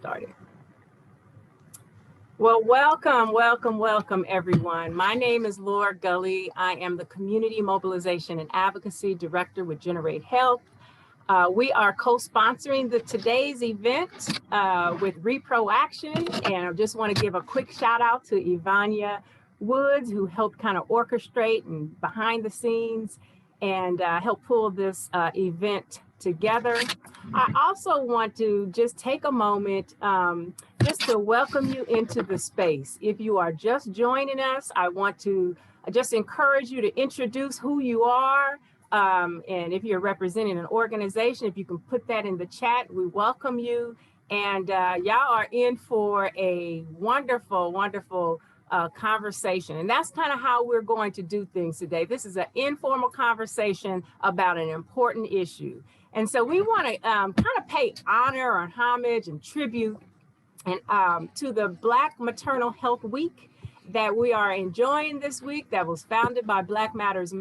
started. Well, welcome, everyone. My name is Laura Gully. I am the Community Mobilization and Advocacy Director with Generate Health. We are co-sponsoring today's event with Repro Action, and I just want to give a quick shout out to Ivania Woods, who helped kind of orchestrate and behind the scenes and help pull this event together. I also want to just take a moment just to welcome you into the space. If you are just joining us, I want to just encourage you to introduce who you are. And if you're representing an organization, if you can put that in the chat, we welcome you. And y'all are in for a wonderful conversation. And that's kind of how we're going to do things today. This is an informal conversation about an important issue. And so we want to kind of pay honor and homage and tribute and to the Black Maternal Health Week that we are enjoying this week, that was founded by Black Mamas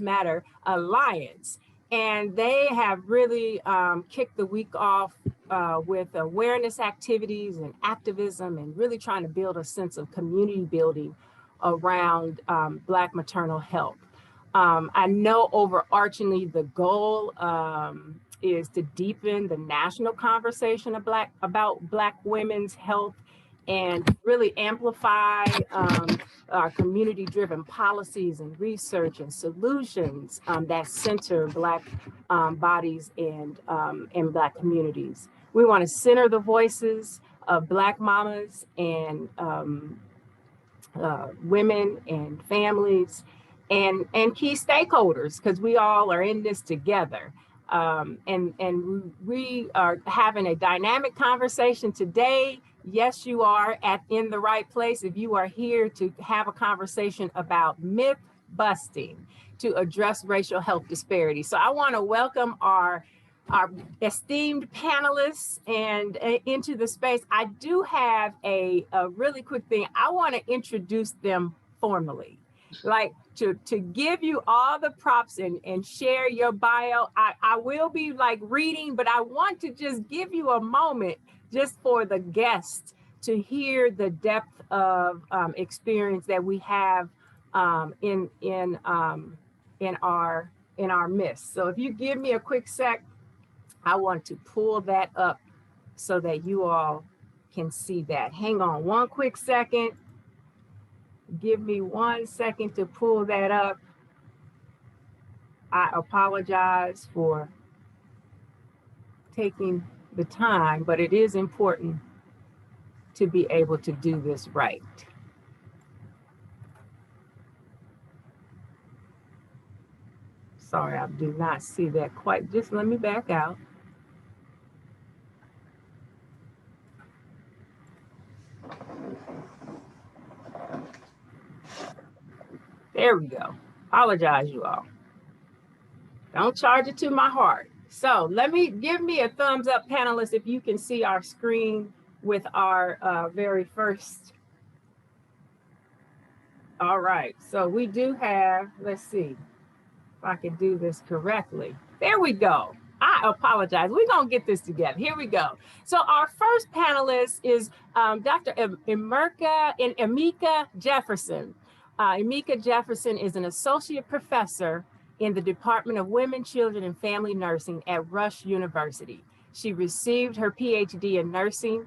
Matter Alliance. And they have really kicked the week off with awareness activities and activism and really trying to build a sense of community building around Black maternal health. I know overarchingly the goal is to deepen the national conversation about Black women's health and really amplify our community-driven policies and research and solutions that center Black bodies and Black communities. We want to center the voices of Black mamas and women and families and key stakeholders, because we all are in this together. And we are having a dynamic conversation today. Yes, you are in the right place if you are here to have a conversation about myth busting to address racial health disparities. So I want to welcome our esteemed panelists and into the space. I do have a really quick thing. I want to introduce them formally, like to give you all the props and share your bio. I will be like reading, but I want to just give you a moment just for the guests to hear the depth of experience that we have in our midst. So if you give me a quick sec, I want to pull that up so that you all can see that. Hang on one quick second. Give me 1 second to pull that up. I apologize for taking the time, but it is important to be able to do this right. Sorry, I do not see that quite. Just let me back out. There we go. Apologize, you all. Don't charge it to my heart. So give me a thumbs up, panelists, if you can see our screen with our very first. All right, so we do have, let's see if I can do this correctly. There we go. I apologize. We're going to get this together. Here we go. So our first panelist is Dr. Emeka Jefferson. Emeka Jefferson is an associate professor in the Department of Women, Children, and Family Nursing at Rush University. She received her PhD in nursing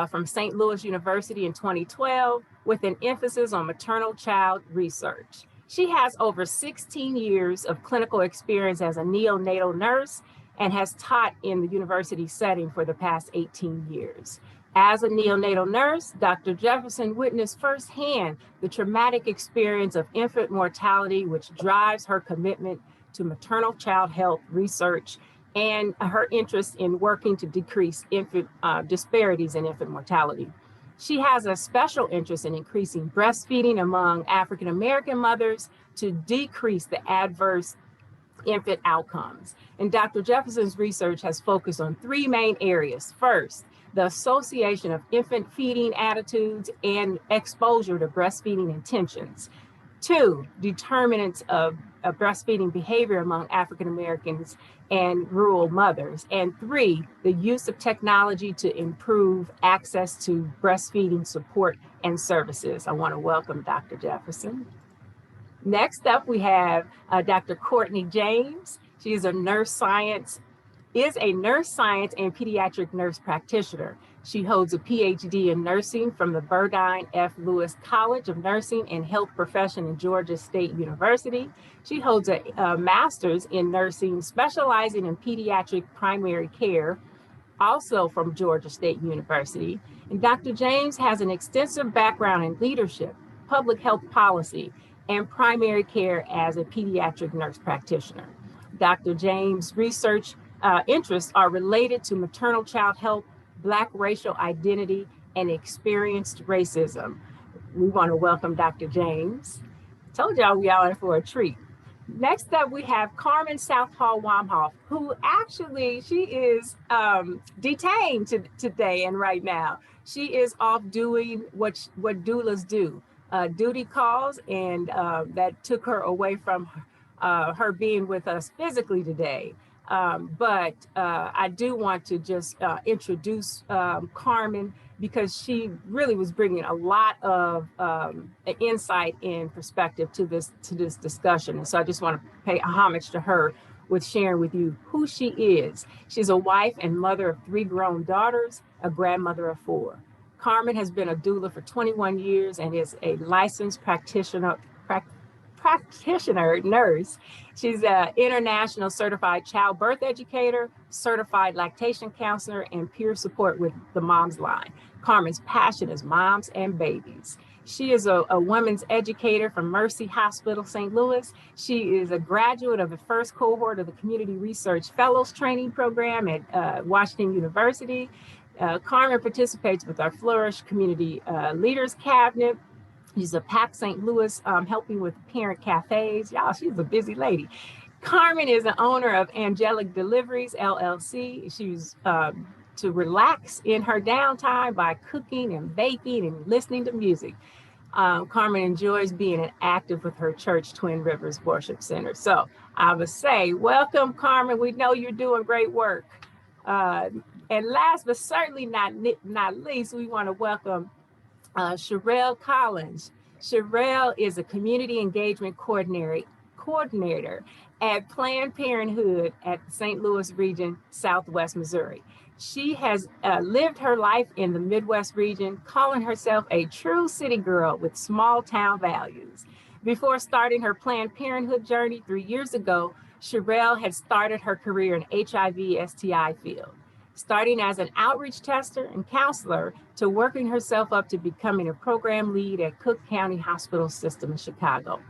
from St. Louis University in 2012 with an emphasis on maternal child research. She has over 16 years of clinical experience as a neonatal nurse and has taught in the university setting for the past 18 years. As a neonatal nurse, Dr. Jefferson witnessed firsthand the traumatic experience of infant mortality, which drives her commitment to maternal child health research and her interest in working to decrease infant disparities in infant mortality. She has a special interest in increasing breastfeeding among African-American mothers to decrease the adverse infant outcomes. And Dr. Jefferson's research has focused on three main areas. First, the association of infant feeding attitudes and exposure to breastfeeding intentions. Two, determinants of breastfeeding behavior among African Americans and rural mothers. And 3, the use of technology to improve access to breastfeeding support and services. I want to welcome Dr. Jefferson. Next up, we have Dr. Courtney James. She is a nurse science and pediatric nurse practitioner. She holds a PhD in nursing from the Burdine F. Lewis College of Nursing and Health Profession in Georgia State University. She holds a master's in nursing, specializing in pediatric primary care, also from Georgia State University. And Dr. James has an extensive background in leadership, public health policy, and primary care as a pediatric nurse practitioner. Dr. James' research interests are related to maternal child health, Black racial identity, and experienced racism. We want to welcome Dr. James. Told y'all we are in for a treat. Next up, we have Carmen Southall Wamhoff, who actually, she is detained today and right now. She is off doing what doulas do, duty calls, and that took her away from her being with us physically today. But I do want to just introduce Carmen, because she really was bringing a lot of insight and perspective to this discussion. And so I just want to pay homage to her with sharing with you who she is. She's a wife and mother of 3 grown daughters, a grandmother of 4. Carmen has been a doula for 21 years and is a licensed practitioner nurse. She's an international certified childbirth educator, certified lactation counselor, and peer support with the Moms Line. Carmen's passion is moms and babies. She is a women's educator from Mercy Hospital, St. Louis. She is a graduate of the first cohort of the Community Research Fellows Training Program at Washington University. Carmen participates with our Flourish Community Leaders Cabinet. She's a PAC St. Louis, helping with parent cafes. Y'all, she's a busy lady. Carmen is the owner of Angelic Deliveries, LLC. She's to relax in her downtime by cooking and baking and listening to music. Carmen enjoys being active with her church, Twin Rivers Worship Center. So I would say, welcome, Carmen. We know you're doing great work. And last but certainly not least, we want to welcome Sherelle Collins. Sherelle is a community engagement coordinator at Planned Parenthood at the St. Louis region, Southwest Missouri. She has lived her life in the Midwest region, calling herself a true city girl with small town values. Before starting her Planned Parenthood journey 3 years ago, Sherelle had started her career in HIV/STI field, starting as an outreach tester and counselor to working herself up to becoming a program lead at Cook County Hospital System in Chicago.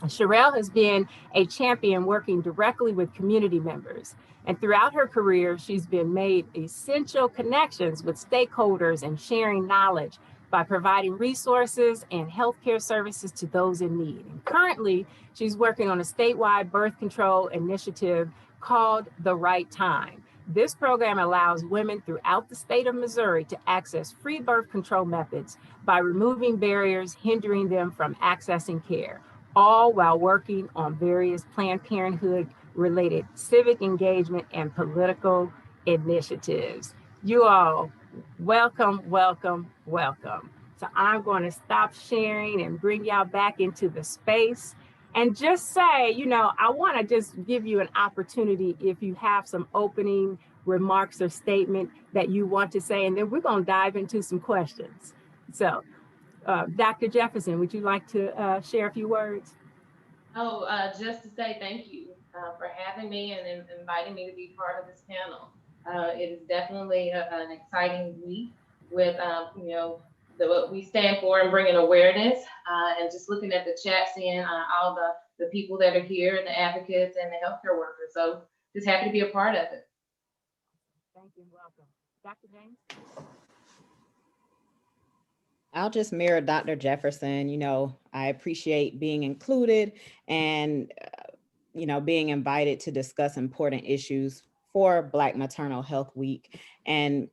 Sherelle has been a champion working directly with community members. And throughout her career, she's been made essential connections with stakeholders and sharing knowledge by providing resources and healthcare services to those in need. And currently, she's working on a statewide birth control initiative called The Right Time. This program allows women throughout the state of Missouri to access free birth control methods by removing barriers hindering them from accessing care, all while working on various Planned Parenthood related civic engagement and political initiatives. You all, welcome, welcome, welcome. So I'm going to stop sharing and bring y'all back into the space and just say, I want to just give you an opportunity if you have some opening remarks or statement that you want to say, and then we're going to dive into some questions. So Dr. Jefferson, would you like to share a few words? Just to say thank you for having me and inviting me to be part of this panel. It is definitely an exciting week with, what we stand for and bringing awareness, and just looking at the chat, seeing all the people that are here and the advocates and the healthcare workers. So just happy to be a part of it. Thank you. Welcome. Dr. James? I'll just mirror Dr. Jefferson. I appreciate being included and, being invited to discuss important issues for Black Maternal Health Week. And,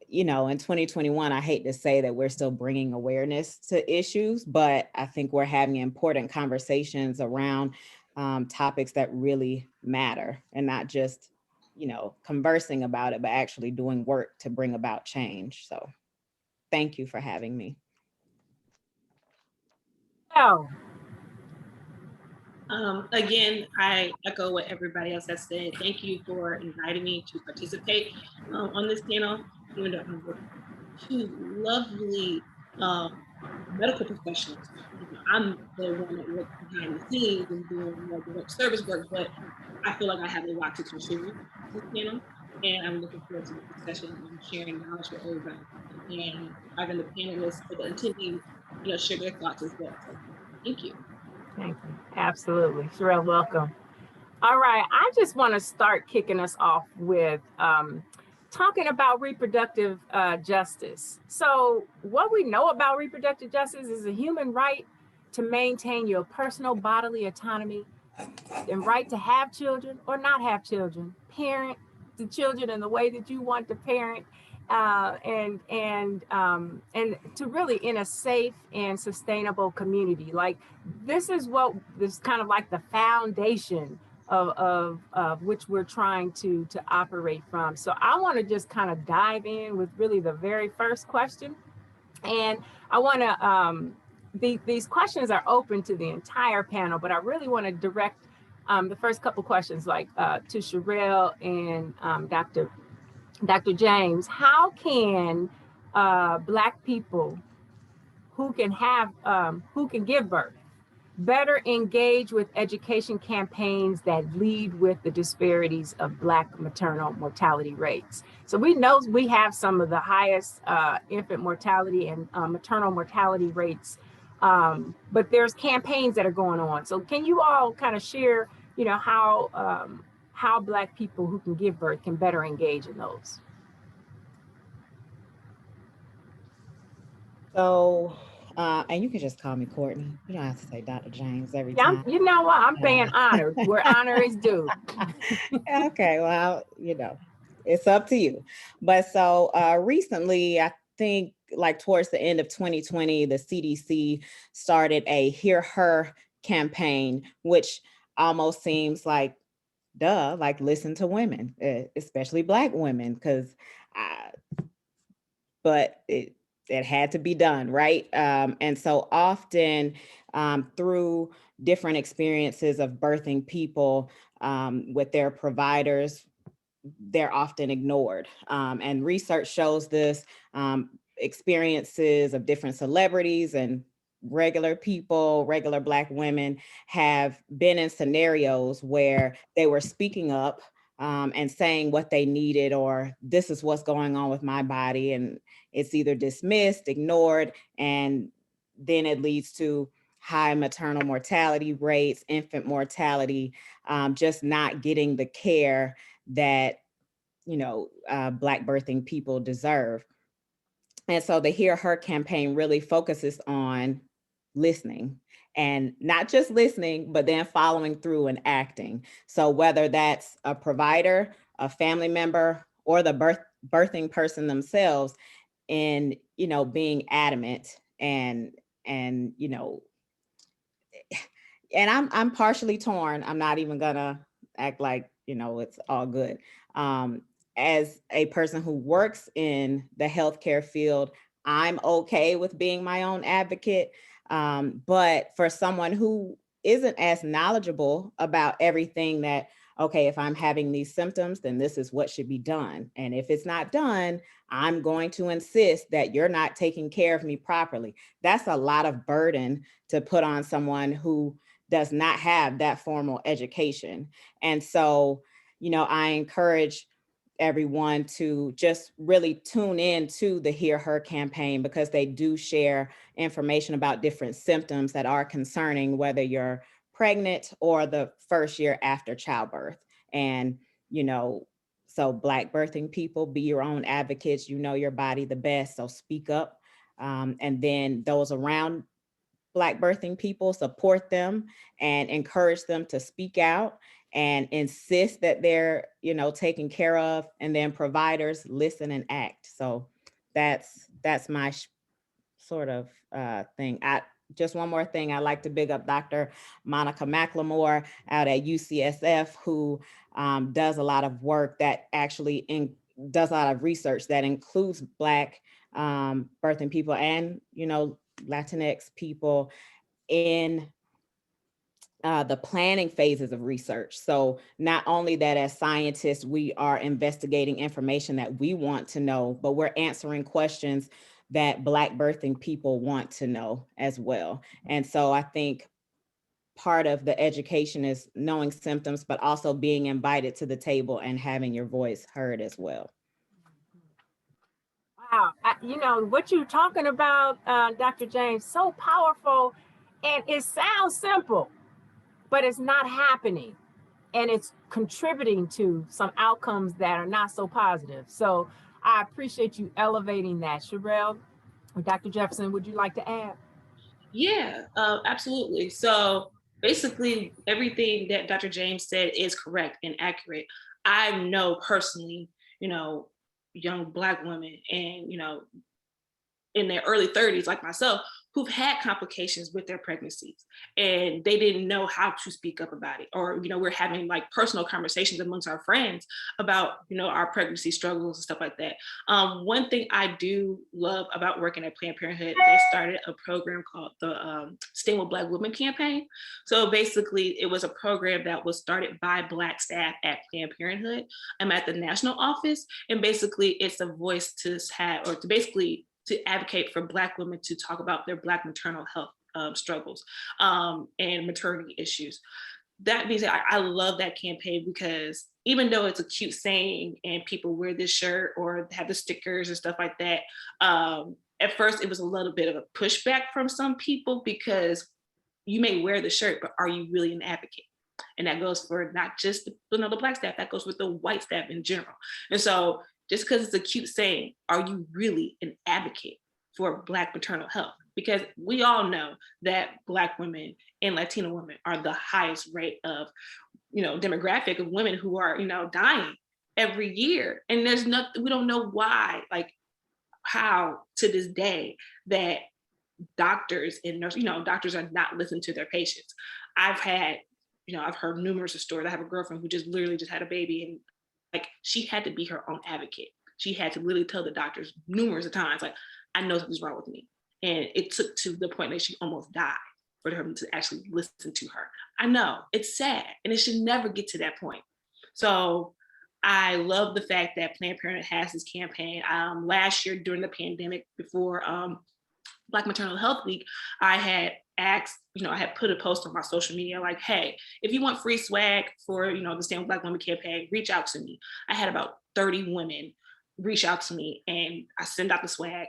in 2021, I hate to say that we're still bringing awareness to issues, but I think we're having important conversations around topics that really matter, and not just, you know, conversing about it, but actually doing work to bring about change. So thank you for having me. Oh, Again, I echo what everybody else has said. Thank you for inviting me to participate on this panel. Even though I'm with two lovely medical professionals. You know, I'm the one that works behind the scenes and doing more direct service work, but I feel like I have a lot to contribute to this panel. And I'm looking forward to the discussion and sharing knowledge with everybody, and having the panelists or the attendees, you know, share their thoughts as well. So thank you. thank you. Absolutely. Sherelle, welcome. All right. I just want to start kicking us off with talking about reproductive justice. So, what we know about reproductive justice is a human right to maintain your personal bodily autonomy and right to have children or not have children, parent the children in the way that you want to parent, and to really in a safe and sustainable community. Like this is what this kind of like the foundation of which we're trying to operate from. So I want to just kind of dive in with really the very first question, and I want to these questions are open to the entire panel, but I really want to direct the first couple questions like to Sherelle and Dr. James. How can Black people who can give birth better engage with education campaigns that lead with the disparities of Black maternal mortality rates? So we know we have some of the highest infant mortality and maternal mortality rates, but there's campaigns that are going on. So can you all kind of share, you know, how Black people who can give birth can better engage in those? So, and you can just call me Courtney. You don't have to say Dr. James every Yeah, time. you know what? I'm paying honor where honor is due. Okay, well, you know, it's up to you. But so recently, I think like towards the end of 2020, the CDC started a Hear Her campaign, which almost seems like, duh, like listen to women, especially Black women, because but it had to be done, right? And so often through different experiences of birthing people with their providers, they're often ignored. And research shows this, experiences of different celebrities and regular people, regular Black women have been in scenarios where they were speaking up and saying what they needed, or this is what's going on with my body. And it's either dismissed, ignored, and then it leads to high maternal mortality rates, infant mortality, just not getting the care that, you know, Black birthing people deserve. And so the Hear Her campaign really focuses on listening, and not just listening, but then following through and acting. So whether that's a provider, a family member, or the birthing person themselves, in, you know, being adamant and you know, and I'm partially torn. I'm not even gonna act like, you know, it's all good. As a person who works in the healthcare field, I'm okay with being my own advocate. But for someone who isn't as knowledgeable about everything that, okay, if I'm having these symptoms, then this is what should be done. And if it's not done, I'm going to insist that you're not taking care of me properly. That's a lot of burden to put on someone who does not have that formal education. And so, you know, I encourage everyone to just really tune in to the Hear Her campaign, because they do share information about different symptoms that are concerning, whether you're pregnant or the first year after childbirth. And, you know, so Black birthing people, be your own advocates. You know your body the best, so speak up. And then those around Black birthing people, support them and encourage them to speak out and insist that they're, you know, taken care of. And then providers listen and act. So that's my sort of thing. just one more thing, I'd like to big up Dr. Monica McLemore out at UCSF, who does a lot of work that actually does a lot of research that includes Black birthing people and, Latinx people in the planning phases of research. So not only that as scientists, we are investigating information that we want to know, but we're answering questions that Black birthing people want to know as well. And so I think part of the education is knowing symptoms, but also being invited to the table and having your voice heard as well. Wow, what you're talking about, Dr. James, so powerful, and it sounds simple, but it's not happening, and it's contributing to some outcomes that are not so positive. So I appreciate you elevating that. Sherelle or Dr. Jefferson, would you like to add? Yeah, absolutely. So basically, everything that Dr. James said is correct and accurate. I know personally, young Black women and, in their early 30s, like myself, who've had complications with their pregnancies and they didn't know how to speak up about it. Or, we're having like personal conversations amongst our friends about, our pregnancy struggles and stuff like that. One thing I do love about working at Planned Parenthood, they started a program called the Staying with Black Women campaign. So basically it was a program that was started by Black staff at Planned Parenthood. I'm at the national office, and basically it's a voice to have, or to advocate for Black women to talk about their Black maternal health struggles and maternity issues. That means I love that campaign, because even though it's a cute saying and people wear this shirt or have the stickers and stuff like that, at first it was a little bit of a pushback from some people, because you may wear the shirt, but are you really an advocate? And that goes for not just the Black staff, that goes with the white staff in general. And so just because it's a cute saying, are you really an advocate for Black maternal health? Because we all know that Black women and Latino women are the highest rate of, demographic of women who are, dying every year. And there's nothing, we don't know why, like how to this day that doctors and nurses, doctors are not listening to their patients. I've heard numerous stories. I have a girlfriend who just literally just had a baby, and like she had to be her own advocate. She had to literally tell the doctors numerous times, like, I know something's wrong with me. And it took to the point that she almost died for her to actually listen to her. I know, it's sad, and it should never get to that point. So I love the fact that Planned Parenthood has this campaign. Last year during the pandemic, before Black Maternal Health Week, I had asked, I had put a post on my social media like, hey, if you want free swag for, the Stand With Black Women campaign, reach out to me. I had about 30 women reach out to me, and I sent out the swag,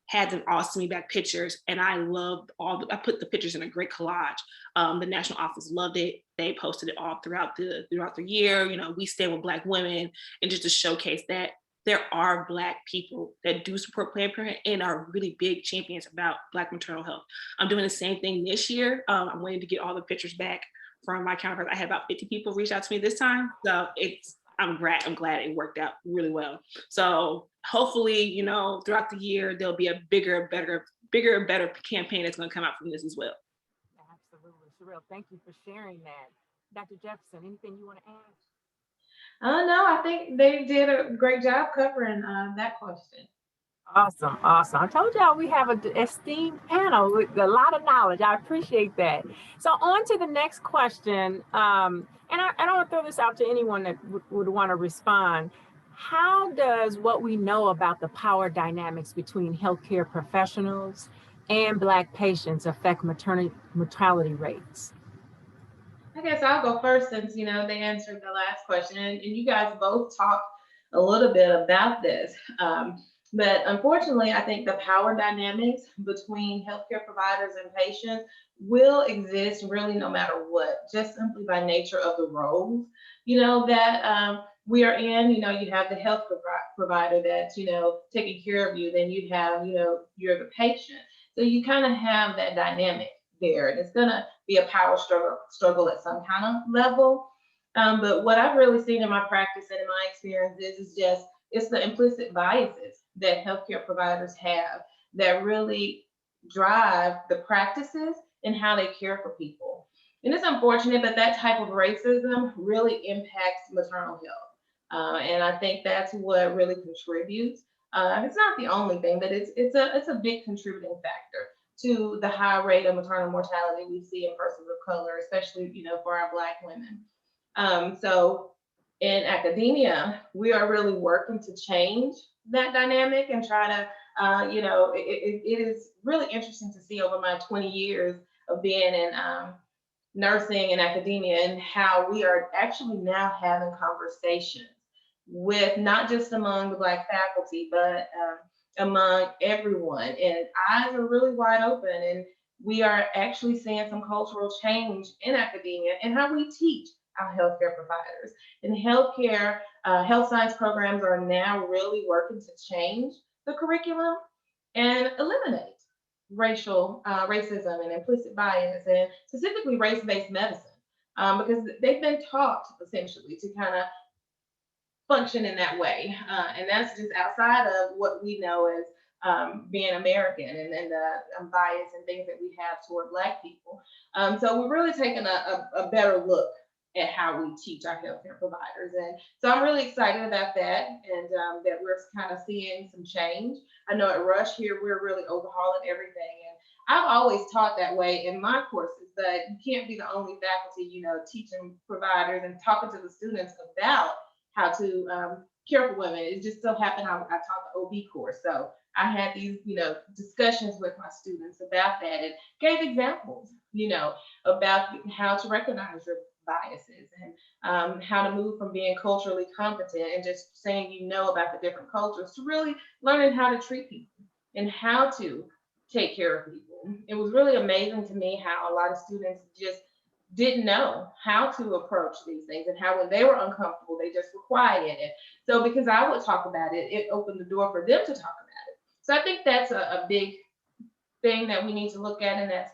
had them all send me back pictures, and I loved I put the pictures in a great collage. The national office loved it. They posted it all throughout the year. We stand with Black women, and just to showcase that there are Black people that do support Planned Parenthood and are really big champions about Black maternal health. I'm doing the same thing this year. I'm waiting to get all the pictures back from my counterparts. I had about 50 people reach out to me this time. So I'm glad it worked out really well. So hopefully, throughout the year, there'll be a bigger and better campaign that's going to come out from this as well. Absolutely. Sherelle, thank you for sharing that. Dr. Jefferson, anything you want to add? No, I think they did a great job covering that question. Awesome. I told y'all we have an esteemed panel with a lot of knowledge. I appreciate that. So on to the next question. And I don't want to throw this out to anyone that would want to respond. How does what we know about the power dynamics between healthcare professionals and Black patients affect mortality rates? I guess I'll go first, since they answered the last question, and you guys both talked a little bit about this. But unfortunately, I think the power dynamics between healthcare providers and patients will exist really no matter what, just simply by nature of the roles, that we are in. You have the health provider that's, taking care of you. Then you have, you're the patient. So you kind of have that dynamic there, and it's going to be a power struggle at some kind of level. But what I've really seen in my practice and in my experience is it's the implicit biases that healthcare providers have that really drive the practices and how they care for people. And it's unfortunate, but that type of racism really impacts maternal health. And I think that's what really contributes. It's not the only thing, but it's a big contributing factor to the high rate of maternal mortality we see in persons of color, especially for our Black women. So in academia, we are really working to change that dynamic and try to, it is really interesting to see over my 20 years of being in nursing and academia and how we are actually now having conversations with not just among the Black faculty, but among everyone. And eyes are really wide open. And we are actually seeing some cultural change in academia and how we teach our healthcare providers. And healthcare, health science programs are now really working to change the curriculum and eliminate racism and implicit bias, and specifically race-based medicine, because they've been taught essentially to kind of function in that way. And that's just outside of what we know as being American and the bias and things that we have toward Black people. So we're really taking a better look at how we teach our healthcare providers. And so I'm really excited about that, and that we're kind of seeing some change. I know at Rush here, we're really overhauling everything. And I've always taught that way in my courses, that you can't be the only faculty, teaching providers and talking to the students about how to care for women. It just so happened I taught the OB course. So I had these, discussions with my students about that and gave examples, about how to recognize your biases and how to move from being culturally competent and just saying about the different cultures to really learning how to treat people and how to take care of people. It was really amazing to me how a lot of students just didn't know how to approach these things, and how when they were uncomfortable, they just were quiet. And so because I would talk about it, it opened the door for them to talk about it. So I think that's a big thing that we need to look at, and that's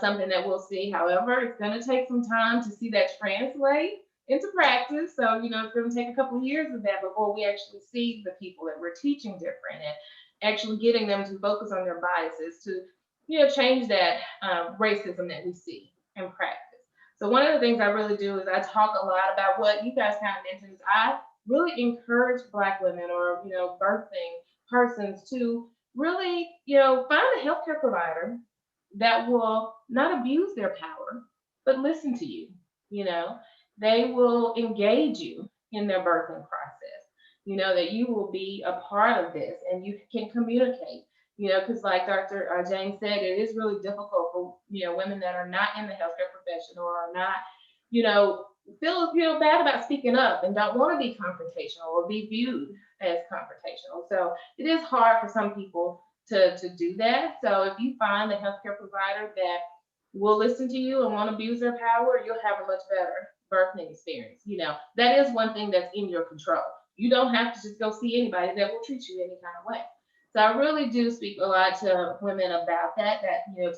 something that we'll see. However, it's going to take some time to see that translate into practice. So, it's going to take a couple of years of that before we actually see the people that we're teaching different, and actually getting them to focus on their biases to, change that racism that we see in practice. So one of the things I really do is I talk a lot about what you guys kind of mentioned. Is I really encourage Black women or, birthing persons to really, find a healthcare provider that will not abuse their power, but listen to you. They will engage you in their birthing process, that you will be a part of this and you can communicate. Because like Dr. James said, it is really difficult for, women that are not in the healthcare profession or are not, feel bad about speaking up and don't want to be confrontational or be viewed as confrontational. So it is hard for some people to do that. So if you find a healthcare provider that will listen to you and won't abuse their power, you'll have a much better birthing experience. That is one thing that's in your control. You don't have to just go see anybody that will treat you any kind of way. So I really do speak a lot to women about that,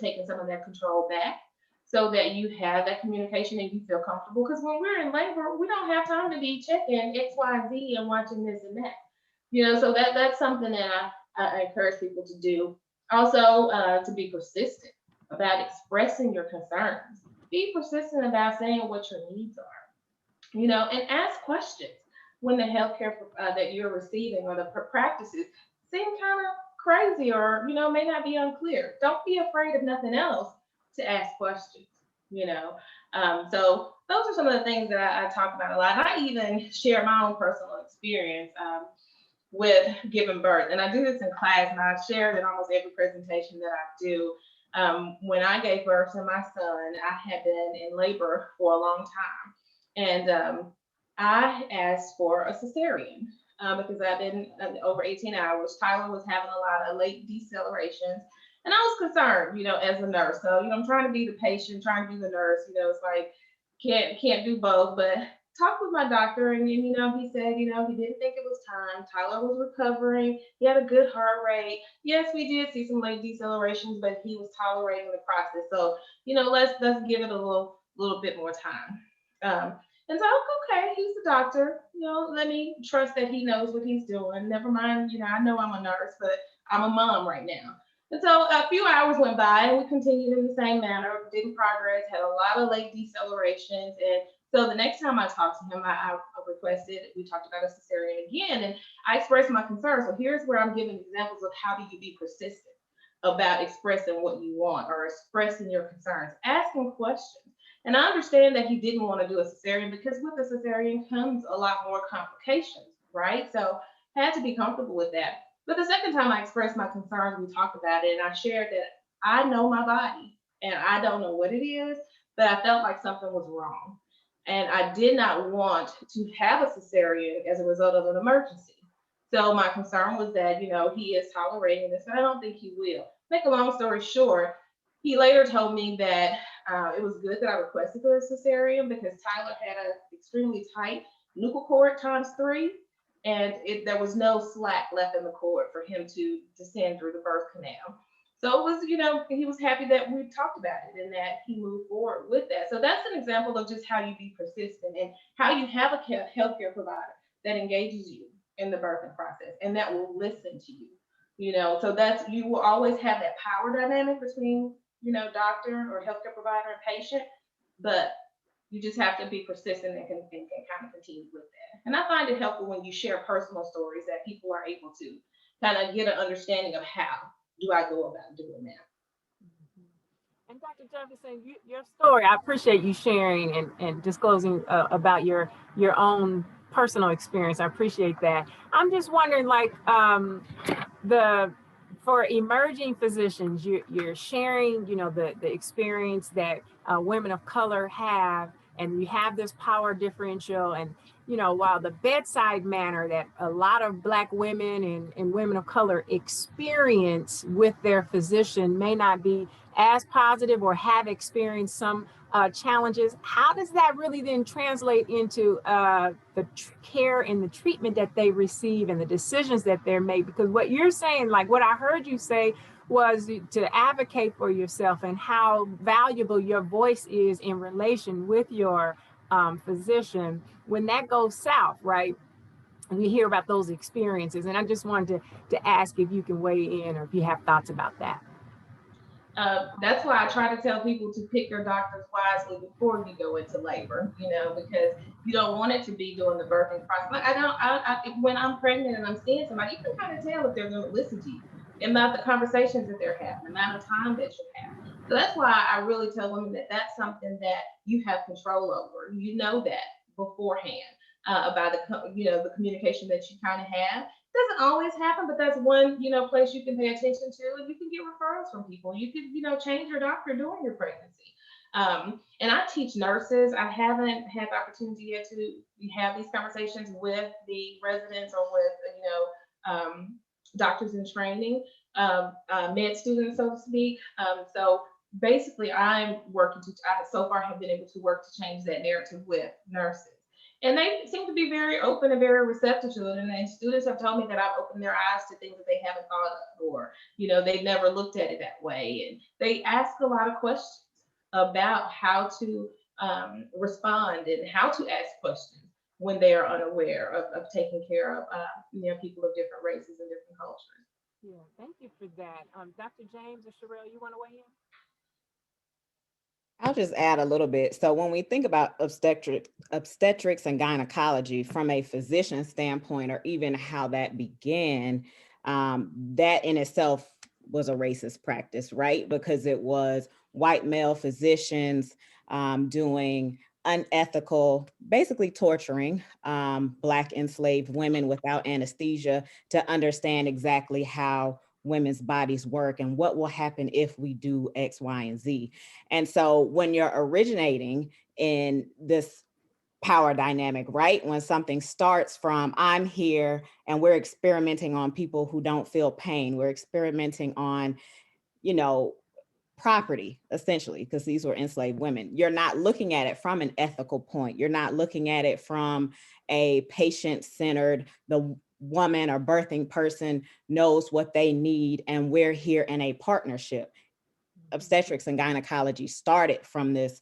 taking some of that control back so that you have that communication and you feel comfortable. Because when we're in labor, we don't have time to be checking X, Y, and Z and watching this and that. So that's something that I encourage people to do. Also, to be persistent about expressing your concerns. Be persistent about saying what your needs are, and ask questions when the healthcare that you're receiving or the practices seem kind of crazy or, may not be unclear. Don't be afraid of nothing else to ask questions, So those are some of the things that I talk about a lot. And I even share my own personal experience with giving birth. And I do this in class, and I share it in almost every presentation that I do. When I gave birth to my son, I had been in labor for a long time. And I asked for a cesarean because I've been over 18 hours. Tyler was having a lot of late decelerations. And I was concerned, as a nurse. So, I'm trying to be the patient, trying to be the nurse. It's like, can't do both. But talked with my doctor, and he said, he didn't think it was time. Tyler was recovering. He had a good heart rate. Yes, we did see some late decelerations, but he was tolerating the process. So, let's give it a little bit more time. And so, okay, he's the doctor. Let me trust that he knows what he's doing. Never mind, I know I'm a nurse, but I'm a mom right now. And so a few hours went by and we continued in the same manner, didn't progress, had a lot of late decelerations. And so the next time I talked to him, I requested, we talked about a cesarean again, and I expressed my concern. So here's where I'm giving examples of how do you be persistent about expressing what you want or expressing your concerns, asking questions. And I understand that he didn't want to do a cesarean because with a cesarean comes a lot more complications, right? So I had to be comfortable with that. But the second time I expressed my concerns, we talked about it, and I shared that I know my body and I don't know what it is, but I felt like something was wrong. And I did not want to have a cesarean as a result of an emergency. So my concern was that, he is tolerating this, and I don't think he will. Make a long story short, he later told me that it was good that I requested for a cesarean because Tyler had an extremely tight nuchal cord times three, and there was no slack left in the cord for him to descend through the birth canal. So it was, he was happy that we talked about it and that he moved forward with that. So that's an example of just how you be persistent and how you have a healthcare provider that engages you in the birthing process and that will listen to you. So that's, you will always have that power dynamic between, doctor or healthcare provider and patient, but you just have to be persistent and can kind of continue with that. And I find it helpful when you share personal stories that people are able to kind of get an understanding of how do I go about doing that. And Dr. Jefferson, your story, I appreciate you sharing and disclosing about your own personal experience. I appreciate that. I'm just wondering, like, the for emerging physicians, you're sharing, the experience that women of color have, and you have this power differential. And while the bedside manner that a lot of Black women and women of color experience with their physician may not be as positive or have experienced some challenges, how does that really then translate into the care and the treatment that they receive and the decisions that they're made? Because what you're saying, like what I heard you say, was to advocate for yourself and how valuable your voice is in relation with your physician. When that goes south, right? We hear about those experiences, and I just wanted to ask if you can weigh in or if you have thoughts about that. That's why I try to tell people to pick your doctors wisely before you go into labor, because you don't want it to be during the birthing process. Like when I'm pregnant and I'm seeing somebody, you can kind of tell if they're going to listen to you about the conversations that they're having, the amount of time that you have. So that's why I really tell women that that's something that you have control over. You know that beforehand about the communication that you kind of have. Doesn't always happen, but that's one place you can pay attention to, and you can get referrals from people. You can change your doctor during your pregnancy. And I teach nurses. I haven't had the opportunity yet to have these conversations with the residents or with doctors in training, med students, so to speak. So basically, I'm working to. I so far have been able to work to change that narrative with nurses. And they seem to be very open and very receptive to it. And students have told me that I've opened their eyes to things that they haven't thought of, or, they've never looked at it that way. And they ask a lot of questions about how to respond and how to ask questions when they are unaware of taking care of, people of different races and different cultures. Yeah, thank you for that. Dr. James or Sherelle, you want to weigh in? I'll just add a little bit. So when we think about obstetrics and gynecology from a physician standpoint, or even how that began, that in itself was a racist practice, right? Because it was white male physicians doing unethical, basically torturing Black enslaved women without anesthesia to understand exactly how women's bodies work and what will happen if we do X, Y, and Z. And so when you're originating in this power dynamic, right? When something starts from, I'm here and we're experimenting on people who don't feel pain, we're experimenting on, property, essentially, because these were enslaved women. You're not looking at it from an ethical point. You're not looking at it from a patient-centered, the woman or birthing person knows what they need, and we're here in a partnership. Obstetrics and gynecology started from this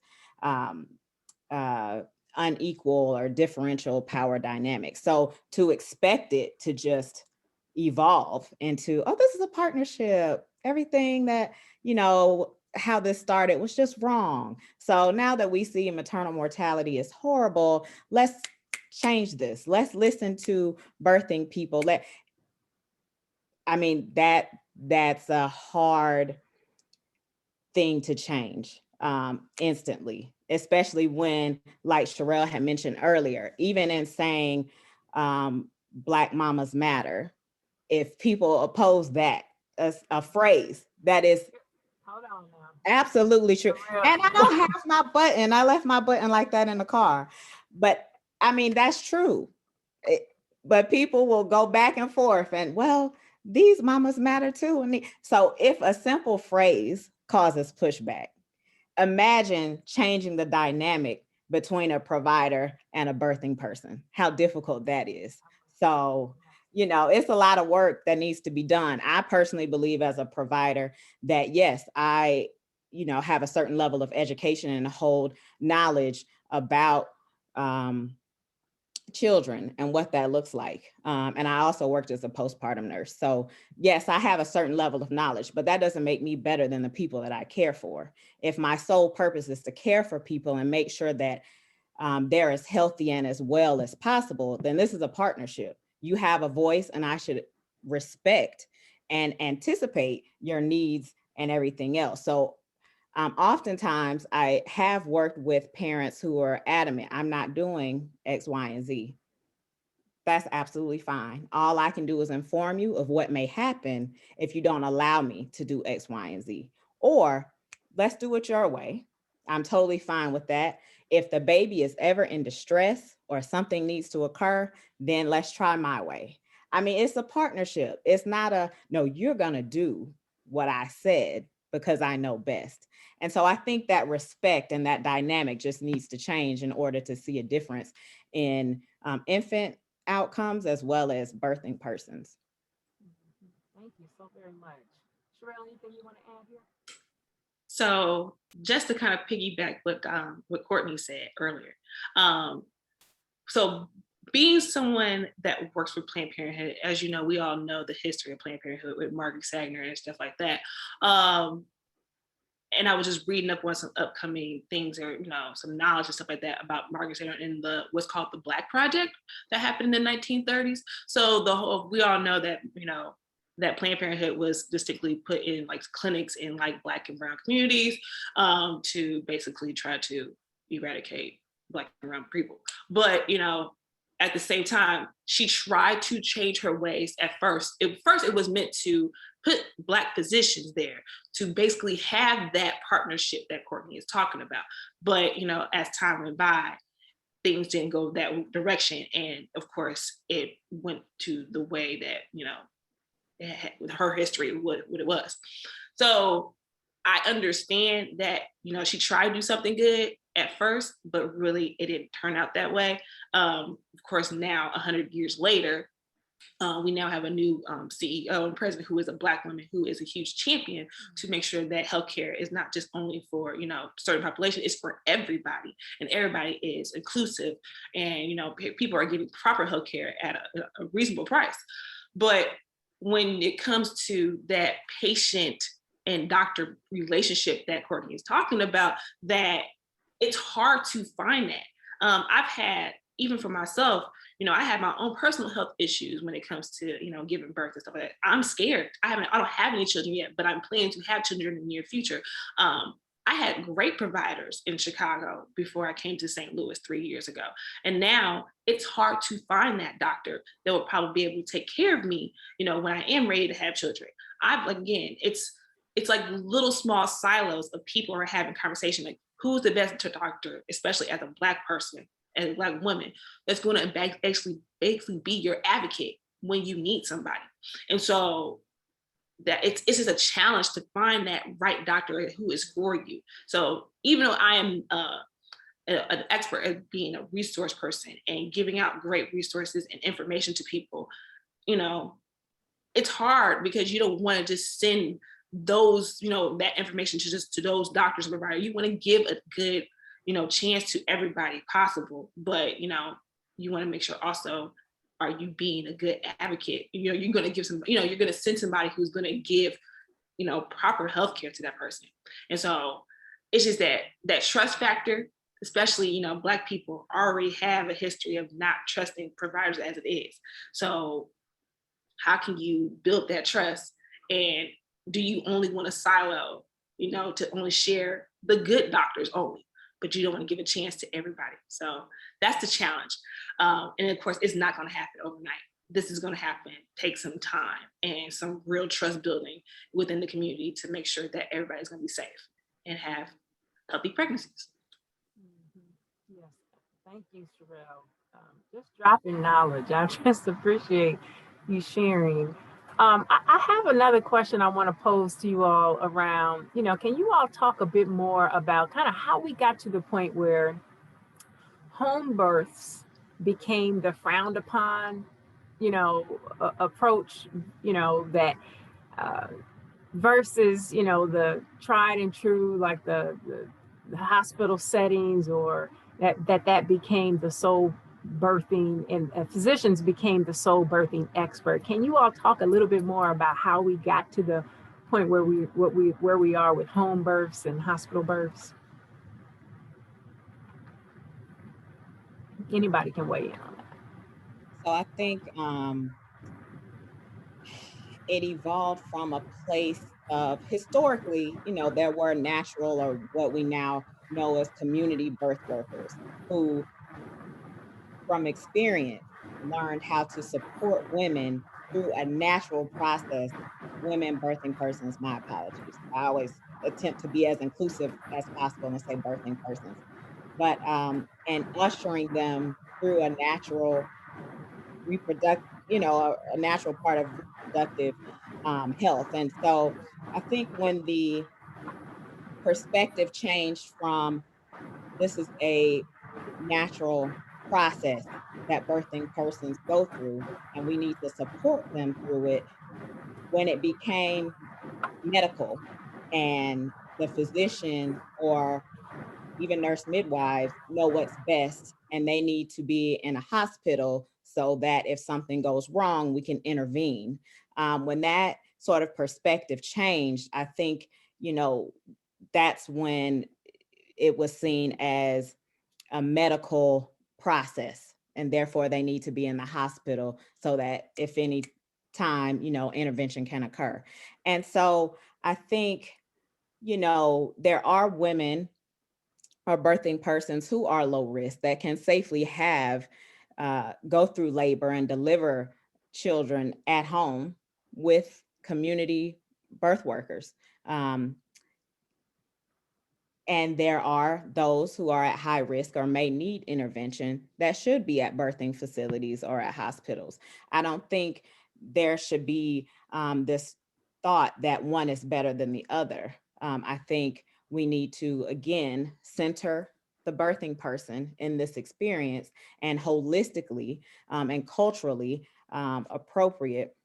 unequal or differential power dynamic. So to expect it to just evolve into, oh, this is a partnership, everything that, how this started was just wrong. So now that we see maternal mortality is horrible, let's change this. Let's listen to birthing people. That's a hard thing to change instantly, especially when, like Sherelle had mentioned earlier, even in saying Black Mamas Matter, if people oppose that as a phrase that is Hold on now. absolutely true. And I don't have my button. I left my button like that in the car. But I mean, that's true. But people will go back and forth and, well, these mamas matter too. So if a simple phrase causes pushback, imagine changing the dynamic between a provider and a birthing person, how difficult that is. So, it's a lot of work that needs to be done. I personally believe as a provider that, yes, I, have a certain level of education and hold knowledge about children and what that looks like. And I also worked as a postpartum nurse. So yes, I have a certain level of knowledge, but that doesn't make me better than the people that I care for. If my sole purpose is to care for people and make sure that they're as healthy and as well as possible, then this is a partnership. You have a voice and I should respect and anticipate your needs and everything else. So oftentimes I have worked with parents who are adamant, I'm not doing X, Y, and Z. That's absolutely fine. All I can do is inform you of what may happen if you don't allow me to do X, Y, and Z. Or let's do it your way. I'm totally fine with that. If the baby is ever in distress or something needs to occur, then let's try my way. I mean, it's a partnership. It's not a, no, you're going to do what I said because I know best. And so I think that respect and that dynamic just needs to change in order to see a difference in infant outcomes as well as birthing persons. Thank you so very much. Sherelle, anything you want to add here? So just to kind of piggyback what Courtney said earlier. So being someone that works with Planned Parenthood, as you know, we all know the history of Planned Parenthood with Margaret Sanger and stuff like that. And I was just reading up on some upcoming things or, some knowledge and stuff like that about Margaret Sanger and what's called the Black Project that happened in the 1930s. So we all know that, that Planned Parenthood was distinctly put in like clinics in like Black and brown communities to basically try to eradicate Black and brown people. But, at the same time, she tried to change her ways at first. It was meant to put Black physicians there to basically have that partnership that Courtney is talking about. But, as time went by, things didn't go that direction. And of course, it went to the way that, with her history, what it was. So I understand that, she tried to do something good at first, but really it didn't turn out that way. Of course, now 100 years later, we now have a new CEO and president who is a Black woman who is a huge champion to make sure that healthcare is not just only for, certain population, it's for everybody, and everybody is inclusive, and, people are getting proper healthcare at a reasonable price. But when it comes to that patient and doctor relationship that Courtney is talking about, that it's hard to find that. I've had, even for myself, I have my own personal health issues when it comes to, giving birth and stuff like that. I'm scared. I don't have any children yet, but I'm planning to have children in the near future. I had great providers in Chicago before I came to St. Louis 3 years ago. And now it's hard to find that doctor that will probably be able to take care of me, when I am ready to have children. It's like little small silos of people are having conversation, like who's the best doctor, especially as a Black person, as a Black woman, that's going to actually basically be your advocate when you need somebody. And so that it's just a challenge to find that right doctor who is for you. So even though I am an expert at being a resource person and giving out great resources and information to people, it's hard because you don't want to just send those, that information to those doctors and providers. You want to give a good, chance to everybody possible, but, you want to make sure also, are you being a good advocate? You're going to give some, you're going to send somebody who's going to give proper healthcare to that person. And so it's just that trust factor, especially, Black people already have a history of not trusting providers as it is. So how can you build that trust? And do you only want to silo, to only share the good doctors only, but you don't want to give a chance to everybody? So that's the challenge. And of course, it's not going to happen overnight. This is going to happen, take some time and some real trust building within the community to make sure that everybody's going to be safe and have healthy pregnancies. Yes, thank you, Sherelle. Just dropping knowledge. I just appreciate you sharing. I have another question I want to pose to you all around, can you all talk a bit more about kind of how we got to the point where home births became the frowned upon, approach, that versus, the tried and true, like the hospital settings, or that became the sole birthing, and physicians became the sole birthing expert. Can you all talk a little bit more about how we got to the point where we are with home births and hospital births? Anybody can weigh in on that. So I think it evolved from a place of, historically, there were natural, or what we now know as community birth workers, who from experience learned how to support women through a natural process. Women birthing persons, my apologies, I always attempt to be as inclusive as possible and say birthing persons, but and ushering them through a natural reproductive, a natural part of reproductive health. And so I think when the perspective changed from, this is a natural process that birthing persons go through, and we need to support them through it, when it became medical, and the physician or even nurse midwives know what's best, and they need to be in a hospital so that if something goes wrong, we can intervene. When that sort of perspective changed, I think, that's when it was seen as a medical process, and therefore they need to be in the hospital so that if any time, intervention can occur. And so I think, there are women or birthing persons who are low risk that can safely go through labor and deliver children at home with community birth workers. And there are those who are at high risk or may need intervention that should be at birthing facilities or at hospitals. I don't think there should be this thought that one is better than the other. I think we need to, again, center the birthing person in this experience, and holistically and culturally appropriate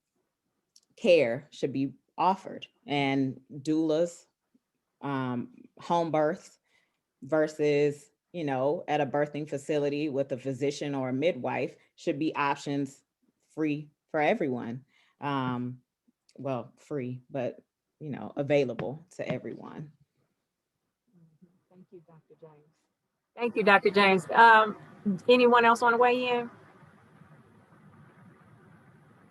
care should be offered. And doulas, home births versus, at a birthing facility with a physician or a midwife should be options free for everyone. Well, free, but, available to everyone. Thank you, Dr. James. Thank you, Dr. James. Anyone else want to weigh in?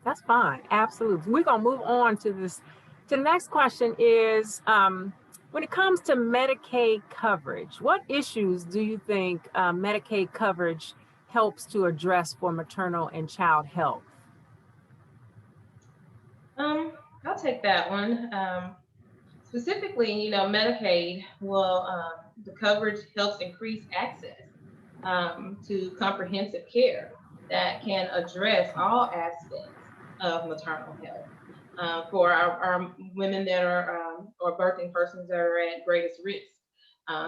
That's fine. Absolutely. We're going to move on to this. To the next question is, when it comes to Medicaid coverage, what issues do you think Medicaid coverage helps to address for maternal and child health? I'll take that one. Specifically, Medicaid will, the coverage helps increase access to comprehensive care that can address all aspects of maternal health for our women that are or birthing persons that are at greatest risk.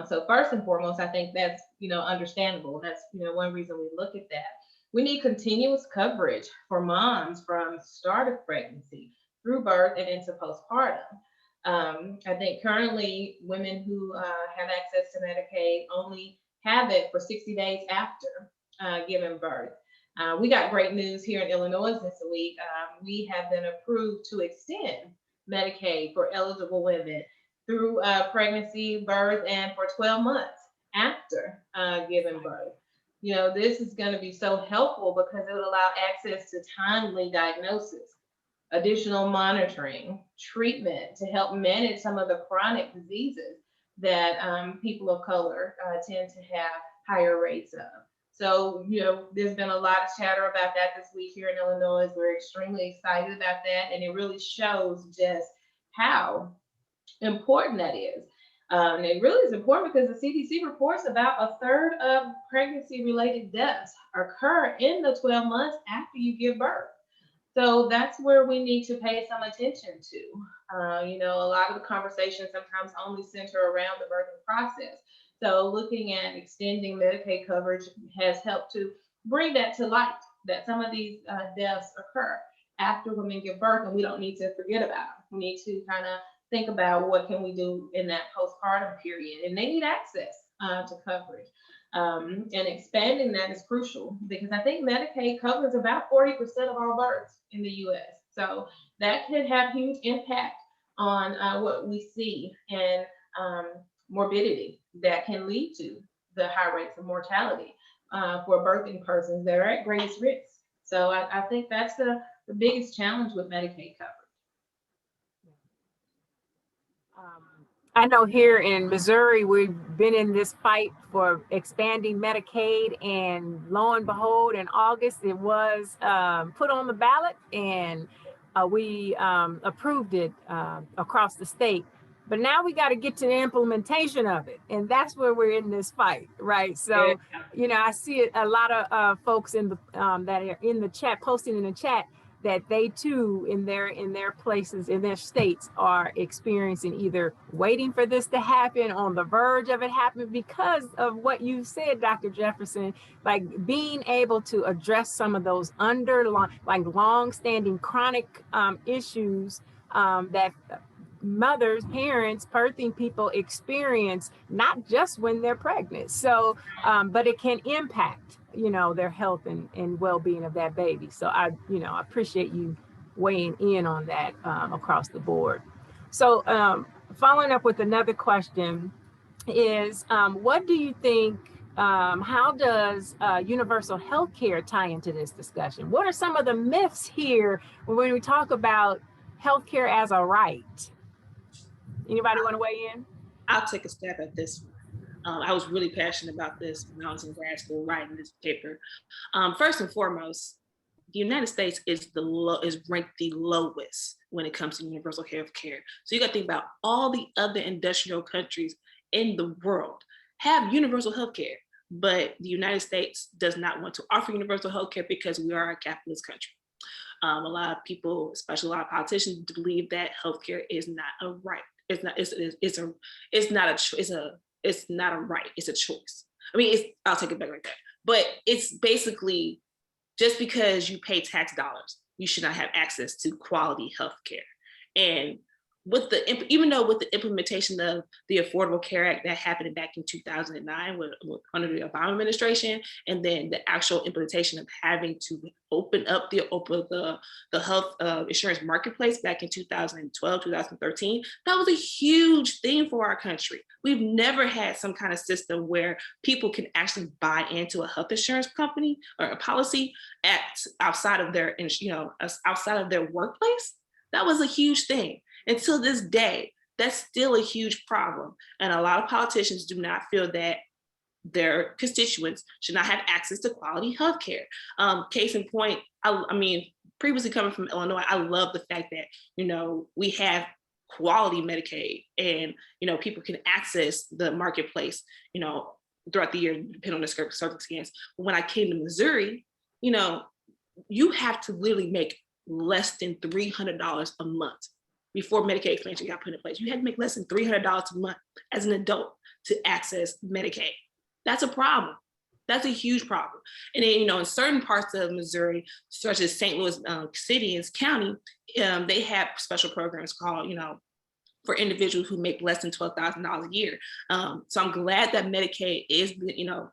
So first and foremost, I think that's understandable. That's one reason we look at that. We need continuous coverage for moms from start of pregnancy through birth and into postpartum. I think currently women who have access to Medicaid only have it for 60 days after giving birth. We got great news here in Illinois this week. We have been approved to extend Medicaid for eligible women through pregnancy, birth, and for 12 months after giving birth. You know, this is going to be so helpful because it would allow access to timely diagnosis, additional monitoring, treatment to help manage some of the chronic diseases that people of color tend to have higher rates of. So, you know, there's been a lot of chatter about that this week here in Illinois. We're extremely excited about that, and it really shows just how important that is. And it really is important because the CDC reports about a third of pregnancy-related deaths occur in the 12 months after you give birth. So that's where we need to pay some attention to. You know, a lot of the conversations sometimes only center around the birthing process. So looking at extending Medicaid coverage has helped to bring that to light, that some of these deaths occur after women give birth, and we don't need to forget about them. We need to kind of think about what can we do in that postpartum period, and they need access to coverage. And expanding that is crucial because I think Medicaid covers about 40% of all births in the US. So that could have huge impact on what we see and morbidity that can lead to the high rates of mortality for birthing persons that are at greatest risk. So I think that's the biggest challenge with Medicaid coverage. I know here in Missouri, we've been in this fight for expanding Medicaid, and lo and behold, in August, it was put on the ballot, and we approved it across the state. But now we got to get to the implementation of it, and that's where we're in this fight, right? So, you know, I see a lot of folks in the that are in the chat, posting in the chat, that they too in their places, in their states, are experiencing either waiting for this to happen, on the verge of it happening, because of what you said, Dr. Jefferson, like being able to address some of those underlying, like long-standing chronic issues that mothers, parents, birthing people experience, not just when they're pregnant. So, but it can impact, you know, their health and well-being of that baby. So I appreciate you weighing in on that across the board. So following up with another question is, what do you think, how does universal health care tie into this discussion? What are some of the myths here when we talk about healthcare as a right? Anybody want to weigh in? I'll take a stab at this one. I was really passionate about this when I was in grad school writing this paper. First and foremost, the United States is ranked the lowest when it comes to universal health care. So you got to think about all the other industrial countries in the world have universal health care, but the United States does not want to offer universal health care because we are a capitalist country. A lot of people, especially a lot of politicians, believe that healthcare is not a right. It's not a right. It's a choice. I mean, I'll take it back like that. But it's basically, just because you pay tax dollars, you should not have access to quality healthcare. And even though with the implementation of the Affordable Care Act that happened back in 2009 under the Obama administration, and then the actual implementation of having to open up the health insurance marketplace back in 2012, 2013, that was a huge thing for our country. We've never had some kind of system where people can actually buy into a health insurance company or a policy outside of their workplace. That was a huge thing. Until this day, that's still a huge problem. And a lot of politicians do not feel that their constituents should not have access to quality health care. Case in point, I mean, previously coming from Illinois, I love the fact that, you know, we have quality Medicaid and, you know, people can access the marketplace, you know, throughout the year, depending on the circumstance. But when I came to Missouri, you know, you have to literally make less than $300 a month before Medicaid expansion got put in place. You had to make less than $300 a month as an adult to access Medicaid. That's a problem. That's a huge problem. And then, you know, in certain parts of Missouri, such as St. Louis City and County, they have special programs called, you know, for individuals who make less than $12,000 a year. So I'm glad that Medicaid is,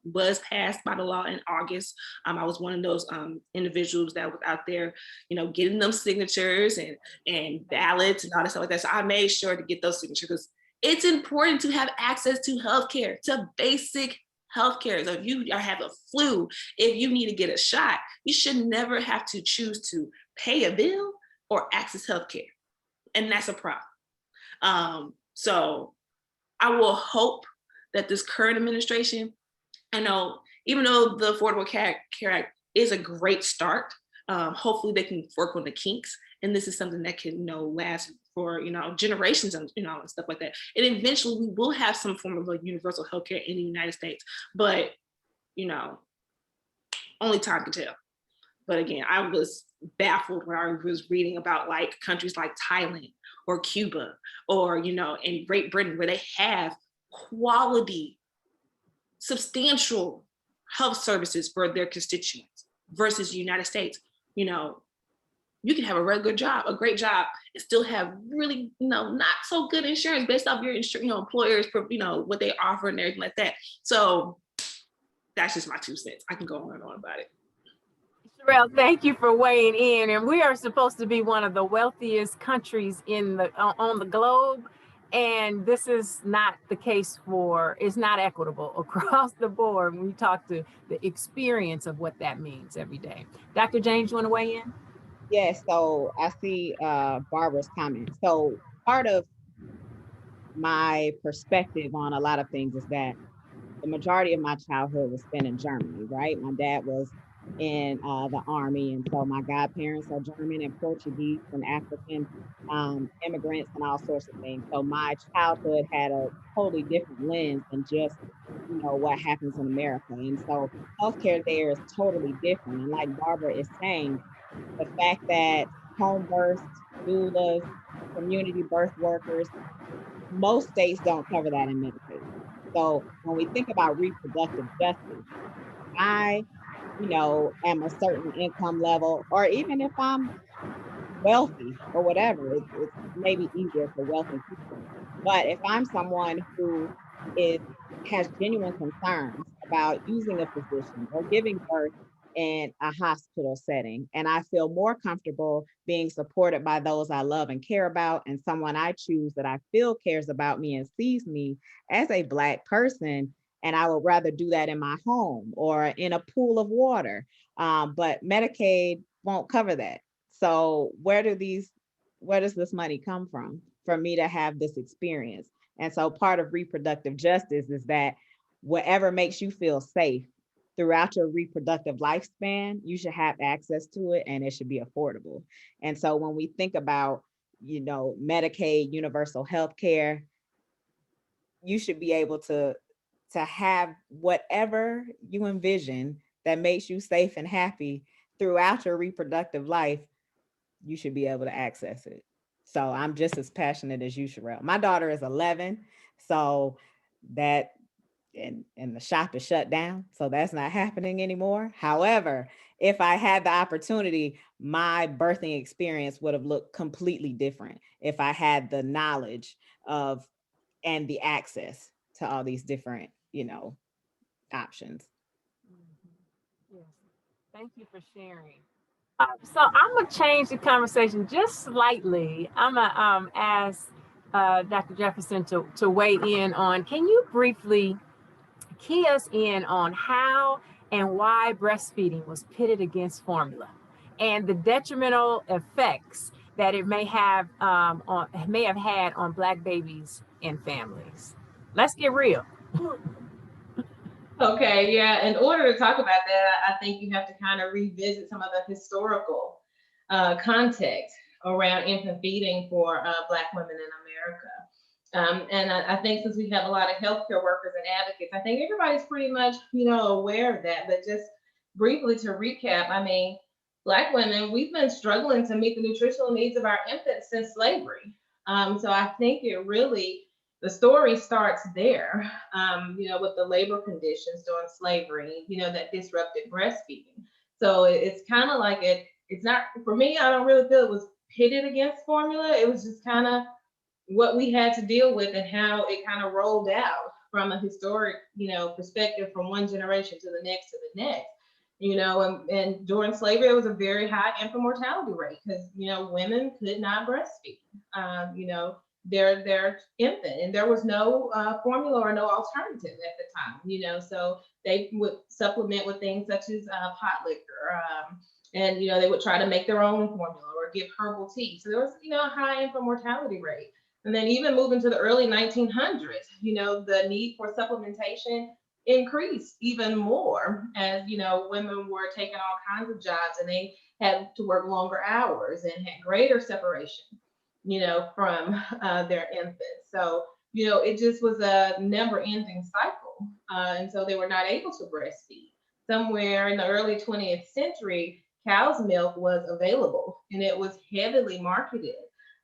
was passed by the law in August. I was one of those individuals that was out there, getting them signatures and ballots and all that stuff like that. So I made sure to get those signatures because it's important to have access to healthcare, to basic healthcare. So if you have a flu, if you need to get a shot, you should never have to choose to pay a bill or access healthcare. And that's a problem. So I will hope that this current administration, even though the Affordable Care Act is a great start, hopefully they can work on the kinks. And this is something that can, last for, generations and, and stuff like that. And eventually we will have some form of universal healthcare in the United States, but, only time can tell. But again, I was baffled when I was reading about countries like Thailand or Cuba or, in Great Britain, where they have quality, substantial health services for their constituents versus the United States. You can have a really good job, a great job, and still have really, not so good insurance based off your employers, what they offer and everything like that. So that's just my 2 cents. I can go on and on about it. Sherelle, thank you for weighing in. And we are supposed to be one of the wealthiest countries on the globe. And this is not the case it's not equitable across the board when you talk to the experience of what that means every day. Dr. James, you want to weigh in? Yes, so I see Barbara's comment. So part of my perspective on a lot of things is that the majority of my childhood was spent in Germany, right? My dad was in the army, and so my godparents are German and Portuguese and African immigrants and all sorts of things. So my childhood had a totally different lens than just what happens in America. And so healthcare there is totally different. And like Barbara is saying, the fact that home births, doulas, community birth workers, most states don't cover that in Medicaid. So when we think about reproductive justice, I, am a certain income level, or even if I'm wealthy or whatever, it's maybe easier for wealthy people. But if I'm someone who has genuine concerns about using a physician or giving birth in a hospital setting, and I feel more comfortable being supported by those I love and care about, and someone I choose that I feel cares about me and sees me as a Black person, and I would rather do that in my home or in a pool of water. But Medicaid won't cover that. So where does this money come from for me to have this experience? And so part of reproductive justice is that whatever makes you feel safe throughout your reproductive lifespan, you should have access to it, and it should be affordable. And so when we think about, Medicaid, universal health care, you should be able to have whatever you envision that makes you safe and happy throughout your reproductive life. You should be able to access it. So I'm just as passionate as you, Sherelle. My daughter is 11, so that and the shop is shut down, so that's not happening anymore. However, if I had the opportunity, my birthing experience would have looked completely different if I had the knowledge of and the access to all these different, options. Yes. Thank you for sharing. So I'm gonna change the conversation just slightly. I'm gonna ask Dr. Jefferson to weigh in on. Can you briefly key us in on how and why breastfeeding was pitted against formula and the detrimental effects that it may have had on Black babies and families? Let's get real. Okay, yeah. In order to talk about that, I think you have to kind of revisit some of the historical context around infant feeding for Black women in America. And I think since we have a lot of healthcare workers and advocates, I think everybody's pretty much, aware of that. But just briefly to recap, I mean, Black women, we've been struggling to meet the nutritional needs of our infants since slavery. So I think the story starts there, with the labor conditions during slavery, that disrupted breastfeeding. So it's kind of like it's not, for me, I don't really feel it was pitted against formula. It was just kind of what we had to deal with and how it kind of rolled out from a historic, perspective from one generation to the next to the next. And during slavery, there was a very high infant mortality rate because, women could not breastfeed, their infant, and there was no formula or no alternative at the time, so they would supplement with things such as pot liquor, and, they would try to make their own formula or give herbal tea. So there was, a high infant mortality rate. And then even moving to the early 1900s, the need for supplementation increased even more as, women were taking all kinds of jobs and they had to work longer hours and had greater separation, from their infants. So, it just was a never ending cycle. And so they were not able to breastfeed. Somewhere in the early 20th century, cow's milk was available and it was heavily marketed.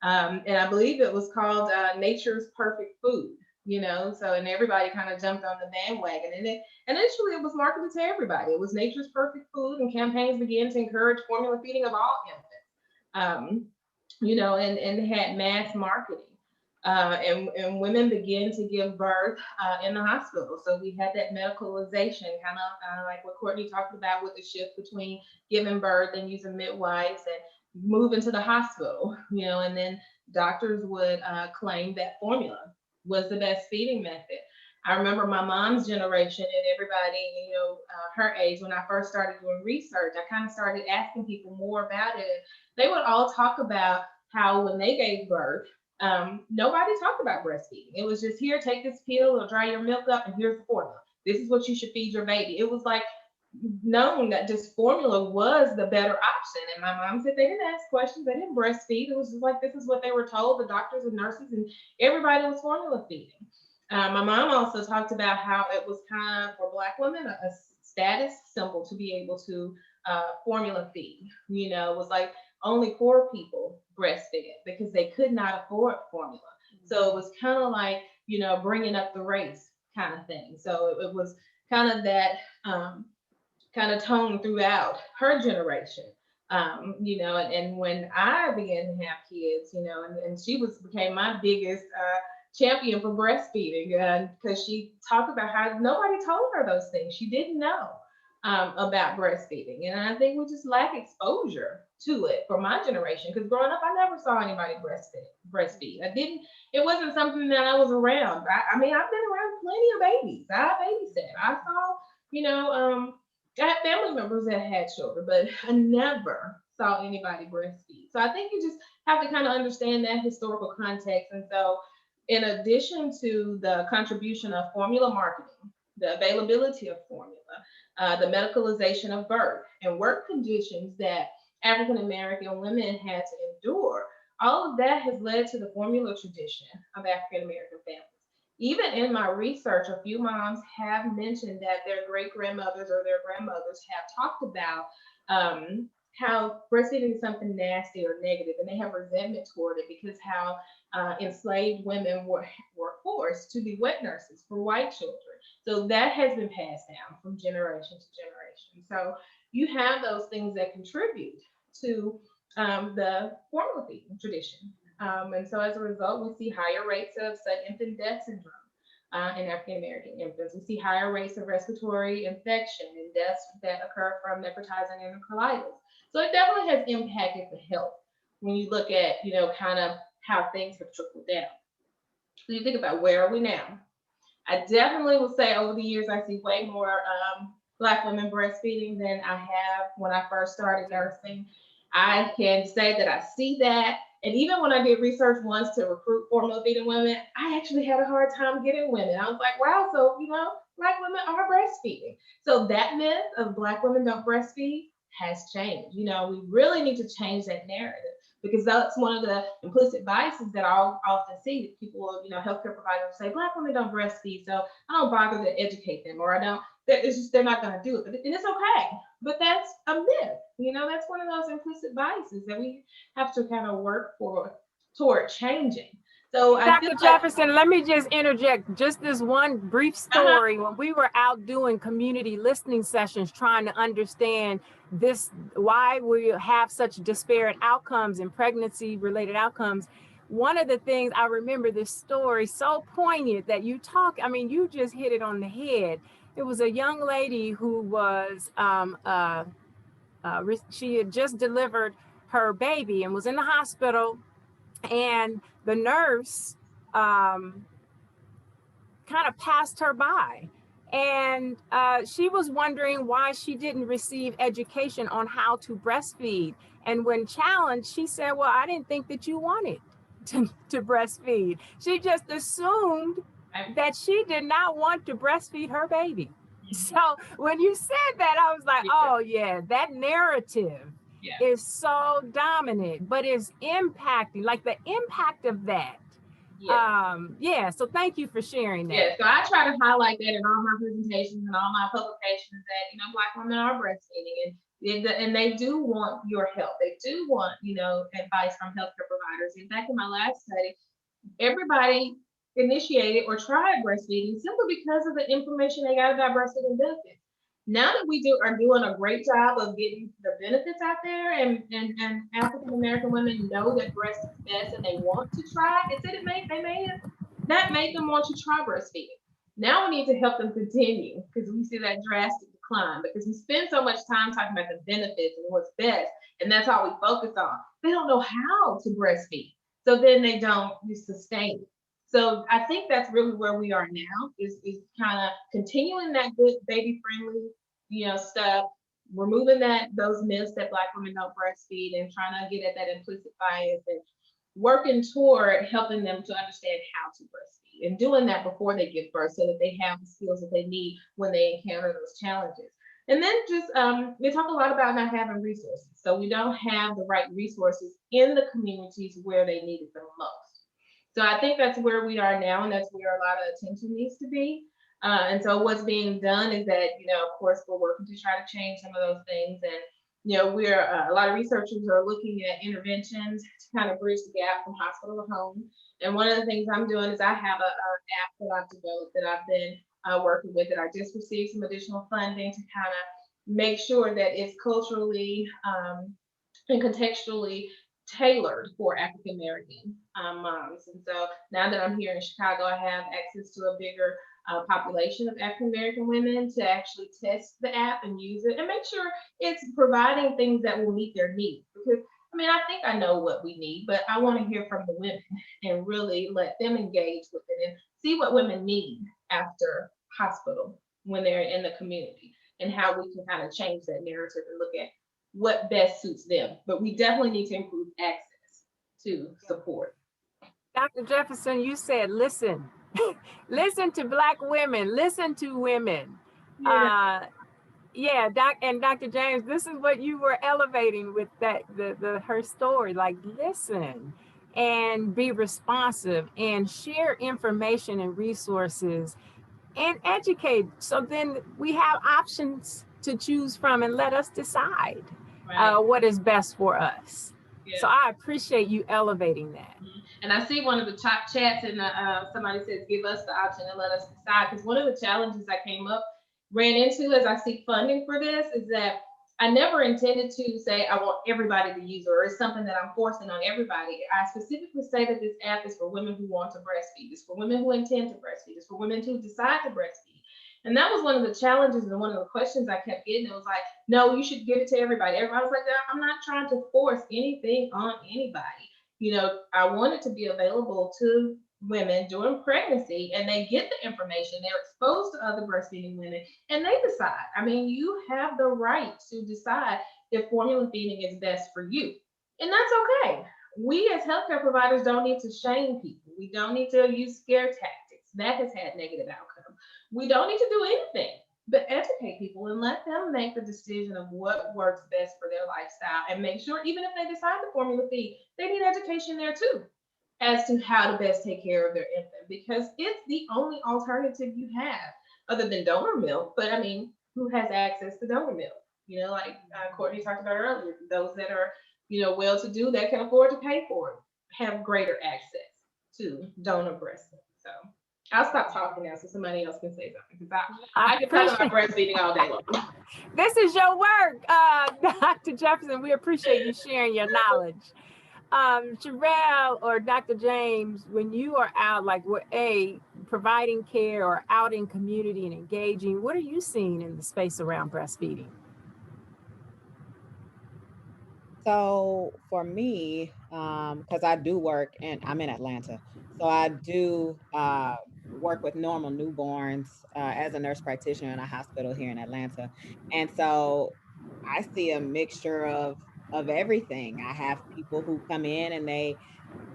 And I believe it was called nature's perfect food, so, and everybody kind of jumped on the bandwagon, and initially it was marketed to everybody. It was nature's perfect food, and campaigns began to encourage formula feeding of all infants, and had mass marketing. And women began to give birth in the hospital. So we had that medicalization, kind of like what Courtney talked about with the shift between giving birth and using midwives and moving to the hospital, and then doctors would claim that formula was the best feeding method. I remember my mom's generation and everybody, her age, when I first started doing research, I kind of started asking people more about it. They would all talk about how when they gave birth, nobody talked about breastfeeding. It was just, here, take this pill, it'll dry your milk up, and here's the formula. This is what you should feed your baby. It was like known that just formula was the better option. And my mom said they didn't ask questions, they didn't breastfeed. It was just like, this is what they were told, the doctors and nurses, and everybody was formula feeding. My mom also talked about how it was kind of, for Black women, a status symbol to be able to formula feed. It was like only poor people breastfed because they could not afford formula. So it was kind of like, bringing up the race kind of thing. So it was kind of that kind of tone throughout her generation. And when I began to have kids, and she became my biggest champion for breastfeeding, because she talked about how nobody told her those things. She didn't know about breastfeeding. And I think we just lack exposure to it for my generation, because growing up, I never saw anybody breastfeed. It wasn't something that I was around. I mean, I've been around plenty of babies. I babysat. I saw, I had family members that had children, but I never saw anybody breastfeed. So I think you just have to kind of understand that historical context. And so in addition to the contribution of formula marketing, the availability of formula, the medicalization of birth, and work conditions that African-American women had to endure, all of that has led to the formula tradition of African-American families. Even in my research, a few moms have mentioned that their great-grandmothers or their grandmothers have talked about how breastfeeding is something nasty or negative, and they have resentment toward it because how enslaved women were forced to be wet nurses for white children. So that has been passed down from generation to generation. So you have those things that contribute to the formula feeding tradition. And so as a result, we see higher rates of sudden infant death syndrome in African-American infants. We see higher rates of respiratory infection and deaths that occur from necrotizing enterocolitis. So it definitely has impacted the health when you look at, kind of how things have trickled down. So you think about, where are we now? I definitely will say over the years, I see way more Black women breastfeeding than I have when I first started nursing. I can say that I see that. And even when I did research once to recruit formula feeding women, I actually had a hard time getting women. I was like, wow, so, Black women are breastfeeding. So that myth of Black women don't breastfeed has changed. We really need to change that narrative, because that's one of the implicit biases that I often see, that people, healthcare providers say, Black women don't breastfeed, so I don't bother to educate them, or they're not going to do it. And it's okay. But that's a myth. That's one of those implicit biases that we have to kind of work toward changing. So Dr. Jefferson, let me just interject just this one brief story. When we were out doing community listening sessions, trying to understand why we have such disparate outcomes and pregnancy related outcomes, one of the things I remember this story so poignant that you just hit it on the head. It was a young lady who was, she had just delivered her baby and was in the hospital, and the nurse kind of passed her by. And she was wondering why she didn't receive education on how to breastfeed. And when challenged, she said, well, I didn't think that you wanted to breastfeed. She just assumed that she did not want to breastfeed her baby. So when you said that, I was like, oh yeah, that narrative is so dominant, but it's impacting, like the impact of that. So thank you for sharing that. Yeah, so I try to highlight that in all my presentations and all my publications that, you know, Black women are breastfeeding, and they do want your help. They do want, you know, advice from healthcare providers. In fact, in my last study, everybody initiated or tried breastfeeding simply because of the information they got about breastfeeding benefits. Now that we are doing a great job of getting the benefits out there, and African American women know that breast is best and they want to try, that made them want to try breastfeeding. Now we need to help them continue, because we see that drastic decline, because we spend so much time talking about the benefits and what's best, and that's all we focus on. They don't know how to breastfeed, so then they don't sustain it. So I think that's really where we are now, is kind of continuing that good baby friendly, you know, stuff, removing those myths that Black women don't breastfeed, and trying to get at that implicit bias, and working toward helping them to understand how to breastfeed, and doing that before they give birth, so that they have the skills that they need when they encounter those challenges. And then just we talk a lot about not having resources. So we don't have the right resources in the communities where they need it the most. So I think that's where we are now, and that's where a lot of attention needs to be. And so what's being done is that, you know, of course, we're working to try to change some of those things. And, you know, a lot of researchers are looking at interventions to kind of bridge the gap from hospital to home. And one of the things I'm doing is I have an app that I've developed, that I've been working with, that I just received some additional funding to kind of make sure that it's culturally and contextually tailored for African American moms. And so now that I'm here in Chicago, I have access to a bigger population of African American women to actually test the app and use it, and make sure it's providing things that will meet their needs. Because I mean, I think I know what we need, but I want to hear from the women and really let them engage with it and see what women need after hospital when they're in the community, and how we can kind of change that narrative and look at what best suits them. But we definitely need to improve access to support. Dr. Jefferson, you said, listen, listen to Black women, listen to women. And Dr. James, this is what you were elevating with that, her story, like listen and be responsive and share information and resources and educate. So then we have options to choose from, and let us decide what is best for us. Yeah. So I appreciate you elevating that. And I see one of the top chats, and somebody says, give us the option and let us decide. Because one of the challenges I ran into as I seek funding for this, is that I never intended to say I want everybody to use it, or it's something that I'm forcing on everybody. I specifically say that this app is for women who want to breastfeed. It's for women who intend to breastfeed. It's for women who decide to breastfeed. And that was one of the challenges, and one of the questions I kept getting. It was like, no, you should give it to everybody. Everybody was like, I'm not trying to force anything on anybody. You know, I want it to be available to women during pregnancy, and they get the information. They're exposed to other breastfeeding women, and they decide. I mean, you have the right to decide if formula feeding is best for you, and that's okay. We as healthcare providers don't need to shame people. We don't need to use scare tactics. That has had negative outcomes. We don't need to do anything but educate people and let them make the decision of what works best for their lifestyle, and make sure, even if they decide to formula feed, they need education there too, as to how to best take care of their infant, because it's the only alternative you have other than donor milk. But I mean, who has access to donor milk? You know, like Courtney talked about earlier, those that are, you know, well-to-do, that can afford to pay for it, have greater access to donor breast milk. So I'll stop talking now so somebody else can say something, because I can talk about breastfeeding all day long. This is your work, Dr. Jefferson. We appreciate you sharing your knowledge. Sherelle or Dr. James, when you are out, like we're providing care or out in community and engaging, what are you seeing in the space around breastfeeding? So for me, because I do work and I'm in Atlanta, so I do work with normal newborns as a nurse practitioner in a hospital here in Atlanta, and so I see a mixture of everything. I have people who come in and they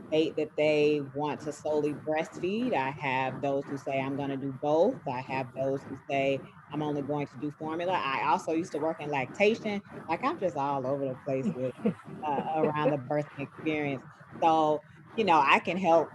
state that they want to solely breastfeed. I have those who say I'm going to do both. I have those who say I'm only going to do formula. I also used to work in lactation. Like I'm just all over the place with around the birthing experience. So, I can help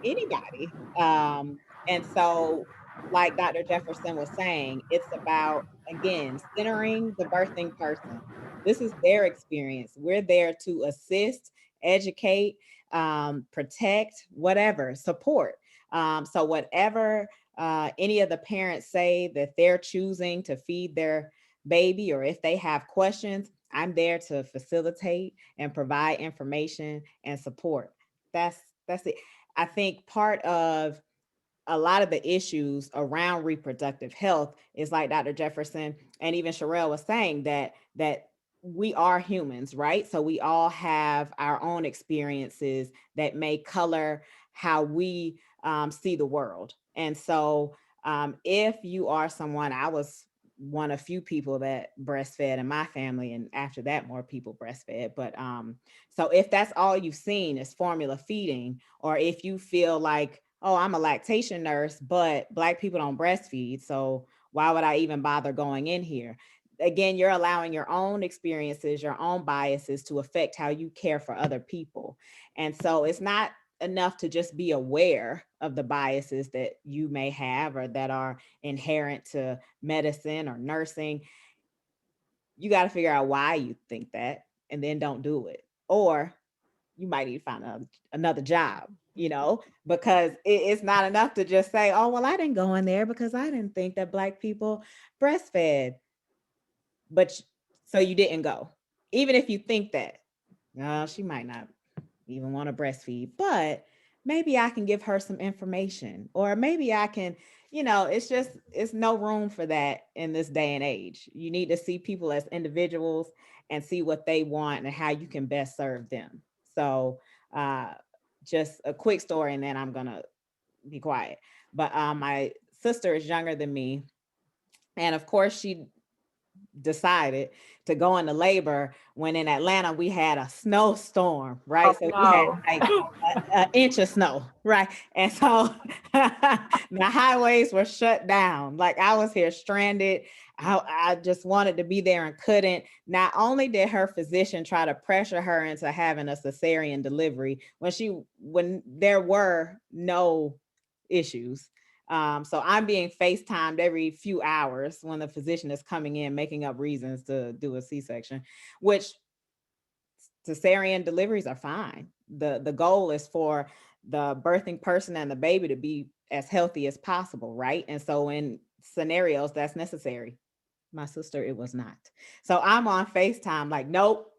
anybody. And so, like Dr. Jefferson was saying, it's about, again, centering the birthing person. This is their experience. We're there to assist, educate, protect, whatever, support. So, whatever any of the parents say that they're choosing to feed their baby, or if they have questions, I'm there to facilitate and provide information and support. That's it. I think part of a lot of the issues around reproductive health is like Dr. Jefferson and even Sherelle was saying that we are humans, right? So we all have our own experiences that may color how we see the world. And so if you are someone, I was one of few people that breastfed in my family, and after that, more people breastfed. But so if that's all you've seen is formula feeding, or if you feel like, oh, I'm a lactation nurse, but Black people don't breastfeed, so why would I even bother going in here? Again, you're allowing your own experiences, your own biases to affect how you care for other people. And so it's not enough to just be aware of the biases that you may have or that are inherent to medicine or nursing. You got to figure out why you think that and then don't do it. Or you might need to find another job, because it's not enough to just say, oh, well, I didn't go in there because I didn't think that Black people breastfed. But so you didn't go. Even if you think that, no, she might not even want to breastfeed, but maybe I can give her some information, or maybe I can, it's no room for that in this day and age. You need to see people as individuals and see what they want and how you can best serve them. So, just a quick story and then I'm going to be quiet. But my sister is younger than me. And of course, she decided to go into labor when in Atlanta we had a snowstorm, right? Oh, So we had no. like an inch of snow, right? And so the highways were shut down. Like I was here stranded. I just wanted to be there and couldn't. Not only did her physician try to pressure her into having a cesarean delivery when there were no issues, so I'm being FaceTimed every few hours when the physician is coming in, making up reasons to do a C-section, which cesarean deliveries are fine. The goal is for the birthing person and the baby to be as healthy as possible, right? And so in scenarios that's necessary. My sister, it was not. So I'm on FaceTime, like, nope,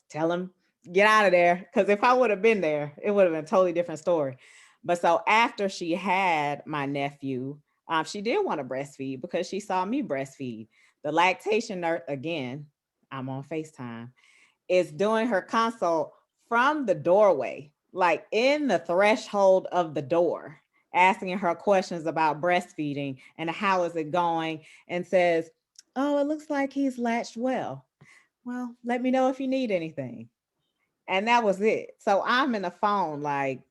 tell him, get out of there. Because if I would have been there, it would have been a totally different story. But so after she had my nephew, she did want to breastfeed because she saw me breastfeed. The lactation nurse, again, I'm on FaceTime, is doing her consult from the doorway, like in the threshold of the door, asking her questions about breastfeeding and how is it going, and says, oh, it looks like he's latched well. Well, let me know if you need anything. And that was it. So I'm in the phone like,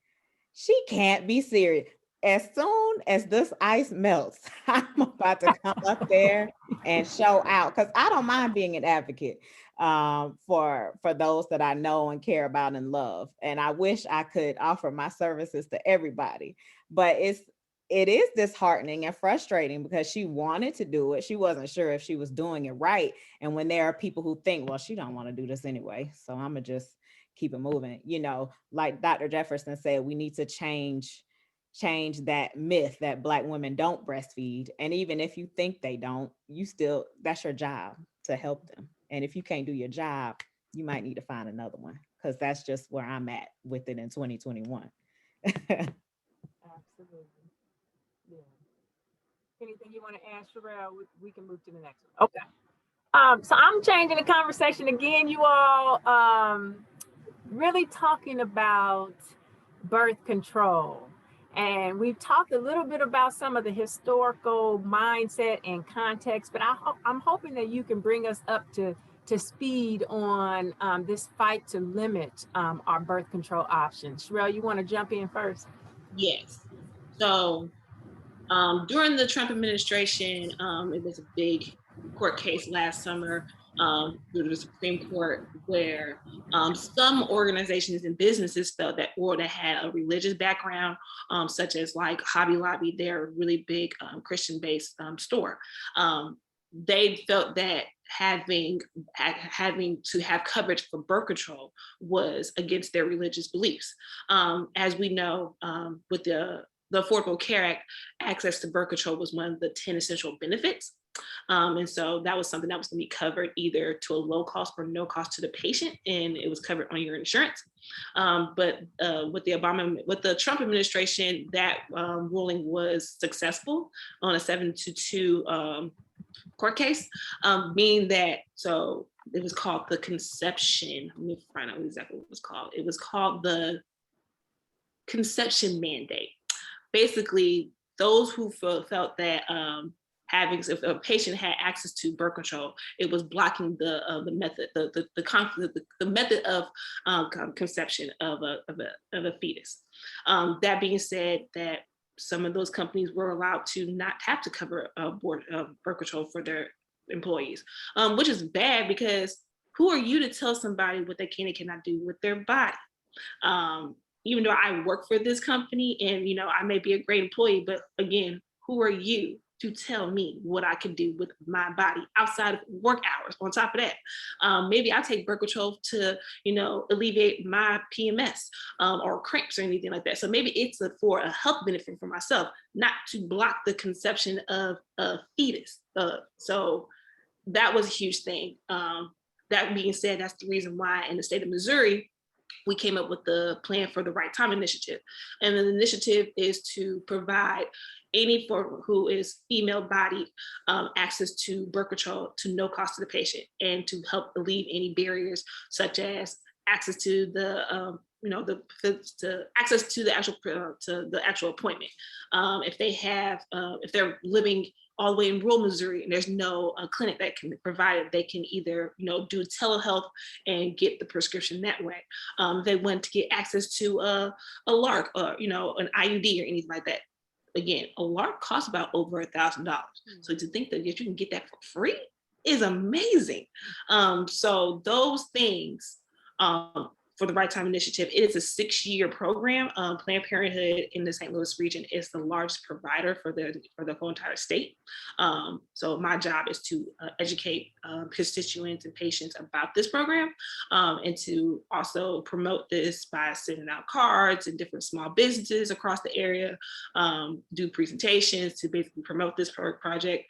she can't be serious. As soon as this ice melts, I'm about to come up there and show out, because I don't mind being an advocate for those that I know and care about and love. And I wish I could offer my services to everybody, but it is disheartening and frustrating because she wanted to do it. She wasn't sure if she was doing it right. And when there are people who think, well, she don't want to do this anyway, so I'm gonna just keep it moving. Like Dr. Jefferson said, we need to change that myth that Black women don't breastfeed. And even if you think they don't, that's your job to help them. And if you can't do your job, you might need to find another one, because that's just where I'm at with it in 2021. Absolutely. Yeah. Anything you want to add, Sherelle? We can move to the next one. Okay. So I'm changing the conversation again, you all. Really talking about birth control. And we've talked a little bit about some of the historical mindset and context, but I'm hoping that you can bring us up to speed on this fight to limit our birth control options. Sherelle, you want to jump in first? Yes. So during the Trump administration, it was a big court case last summer through the Supreme Court where some organizations and businesses felt that, or that had a religious background, such as like Hobby Lobby, they're a really big Christian-based store. They felt that having to have coverage for birth control was against their religious beliefs. As we know, with the Affordable Care Act, access to birth control was one of the 10 essential benefits. And so that was something that was going to be covered either to a low cost or no cost to the patient, and it was covered on your insurance. But with the Trump administration, that ruling was successful on a 7-2 court case, meaning that, so it was called the conception. Let me find out exactly what it was called. It was called the conception mandate. Basically, those who felt that if a patient had access to birth control, it was blocking the method of conception of a fetus. That being said, that some of those companies were allowed to not have to cover birth control for their employees, which is bad, because who are you to tell somebody what they can and cannot do with their body? Even though I work for this company and, I may be a great employee, but again, who are you to tell me what I can do with my body outside of work hours? On top of that, maybe I take birth control to, alleviate my PMS or cramps or anything like that. So maybe it's for a health benefit for myself, not to block the conception of a fetus. So that was a huge thing. That being said, that's the reason why in the state of Missouri, we came up with the Plan for the Right Time initiative. And the initiative is to provide any form who is female bodied access to birth control to no cost to the patient, and to help alleviate any barriers such as access to the access to the actual appointment. If they're living all the way in rural Missouri and there's no clinic that can provide it, they can either do telehealth and get the prescription that way. They want to get access to a LARC or an IUD or anything like that. Again, a LARC costs about over $1,000. So to think that you can get that for free is amazing. So those things. For the Right Time initiative, it is a 6-year program. Planned Parenthood in the St. Louis region is the largest provider for the whole entire state. So my job is to educate constituents and patients about this program, and to also promote this by sending out cards in different small businesses across the area, do presentations to basically promote this project.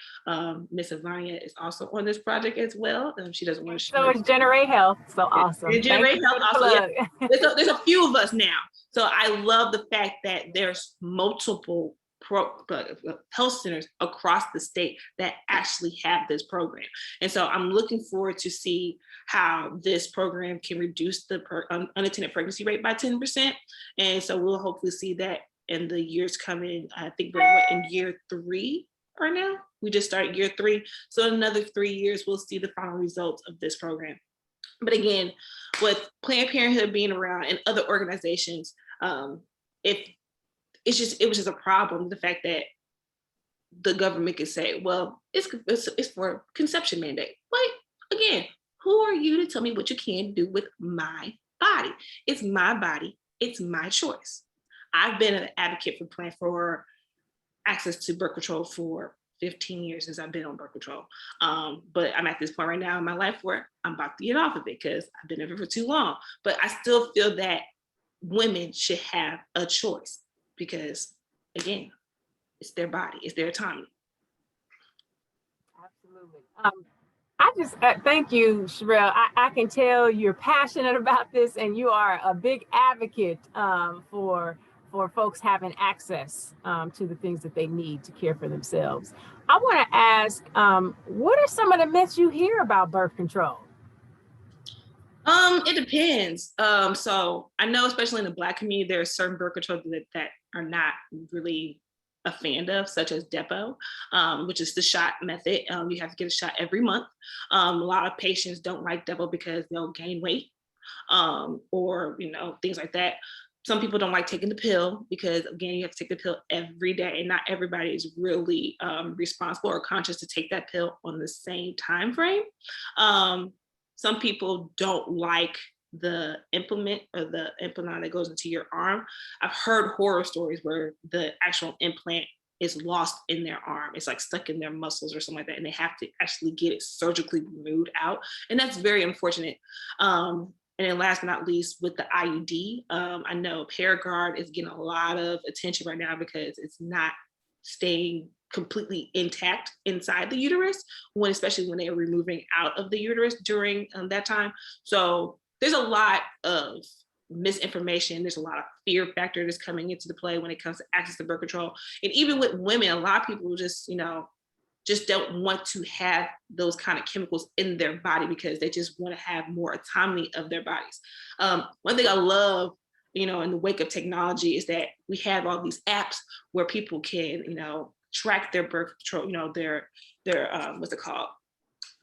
Miss Avanya is also on this project as well. She doesn't want to. So it's Generate Health. So awesome. And Generate Health also. Yeah. There's a few of us now. So I love the fact that there's multiple health centers across the state that actually have this program. And so I'm looking forward to see how this program can reduce the unattended pregnancy rate by 10%. And so we'll hopefully see that in the years coming. I think we're in year 3 right now. We just started year 3. So in another 3 years, we'll see the final results of this program. But again, with Planned Parenthood being around and other organizations, it was just a problem. The fact that the government could say, well, it's for conception mandate. But again, who are you to tell me what you can do with my body? It's my body. It's my choice. I've been an advocate for access to birth control for 15 years since I've been on birth control. But I'm at this point right now in my life where I'm about to get off of it because I've been over for too long. But I still feel that women should have a choice because, again, it's their body, it's their autonomy. Absolutely. I just thank you, Sherelle. I can tell you're passionate about this, and you are a big advocate for folks having access to the things that they need to care for themselves. I want to ask, what are some of the myths you hear about birth control? It depends. So I know, especially in the Black community, there are certain birth control that are not really a fan of, such as Depo, which is the shot method. You have to get a shot every month. A lot of patients don't like Depo because they'll gain weight, or things like that. Some people don't like taking the pill because, again, you have to take the pill every day, and not everybody is really responsible or conscious to take that pill on the same time frame. Some people don't like the implement or the implant that goes into your arm. I've heard horror stories where the actual implant is lost in their arm. It's like stuck in their muscles or something like that, and they have to actually get it surgically removed out. And that's very unfortunate. And then last but not least, with the IUD, I know Paragard is getting a lot of attention right now because it's not staying completely intact inside the uterus, especially when they are removing out of the uterus during that time. So there's a lot of misinformation. There's a lot of fear factor that's coming into the play when it comes to access to birth control. And even with women, a lot of people just don't want to have those kind of chemicals in their body because they just want to have more autonomy of their bodies. One thing I love, in the wake of technology is that we have all these apps where people can, track their birth control, their what's it called?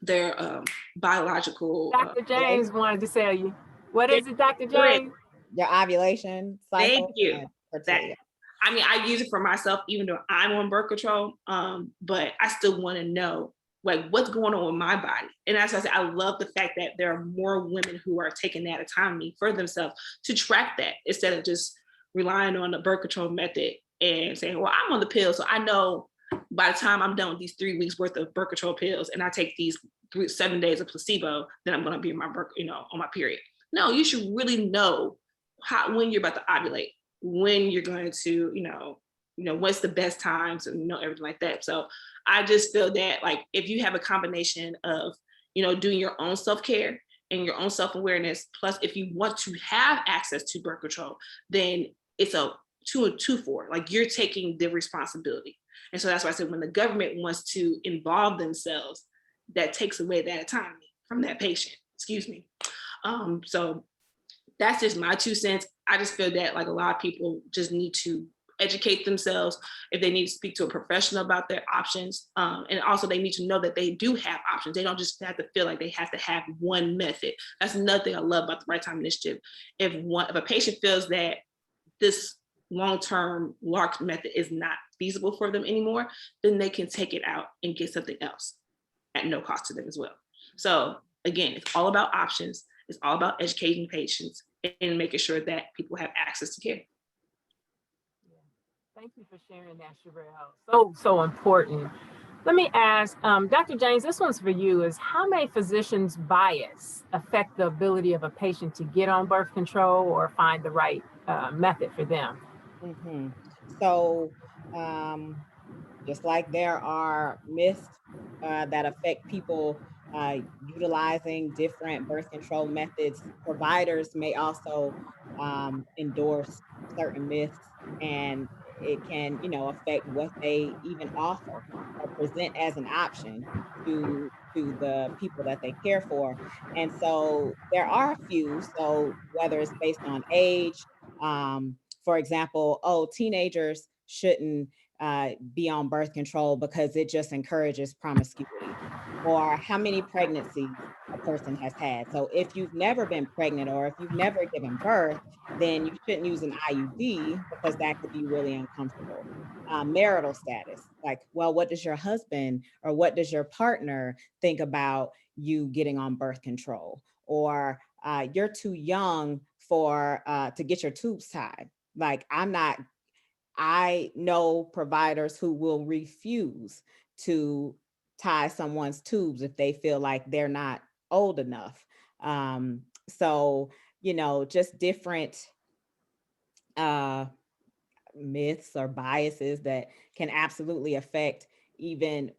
Their biological. Dr. James wanted to tell you. What is it, Dr. James? Your ovulation cycle. Thank you. And fertility. I use it for myself, even though I'm on birth control, but I still want to know what's going on with my body. And as I said, I love the fact that there are more women who are taking that autonomy for themselves to track that instead of just relying on the birth control method and saying, well, I'm on the pill, so I know by the time I'm done with these 3 weeks worth of birth control pills and I take these 7 days of placebo, then I'm going to be in my birth, on my period. No, you should really know when you're about to ovulate, when you're going to, what's the best times and everything like that. So I just feel that if you have a combination of, doing your own self-care and your own self-awareness, plus if you want to have access to birth control, then it's a 2 and 2 for you're taking the responsibility. And so that's why I said when the government wants to involve themselves, that takes away that autonomy from that patient. Excuse me. So that's just my 2 cents. I just feel that a lot of people just need to educate themselves if they need to speak to a professional about their options. And also they need to know that they do have options. They don't just have to feel like they have to have one method. That's another thing I love about the Right Time Initiative. If a patient feels that this long-term LARC method is not feasible for them anymore, then they can take it out and get something else at no cost to them as well. So again, it's all about options. It's all about educating patients and making sure that people have access to care. Thank you for sharing that, Sherelle. So important. Let me ask, Dr. James, this one's for you, is how may physicians' bias affect the ability of a patient to get on birth control or find the right method for them? Mm-hmm. So, just like there are myths that affect people utilizing different birth control methods, providers may also endorse certain myths, and it can, affect what they even offer or present as an option to the people that they care for. And so there are a few. So whether it's based on age, for example, teenagers shouldn't be on birth control because it just encourages promiscuity, or how many pregnancies a person has had. So if you've never been pregnant or if you've never given birth, then you shouldn't use an IUD because that could be really uncomfortable. Marital status, well, what does your husband or what does your partner think about you getting on birth control? Or you're too young to get your tubes tied. I know providers who will refuse to tie someone's tubes if they feel like they're not old enough. So, just different myths or biases that can absolutely affect even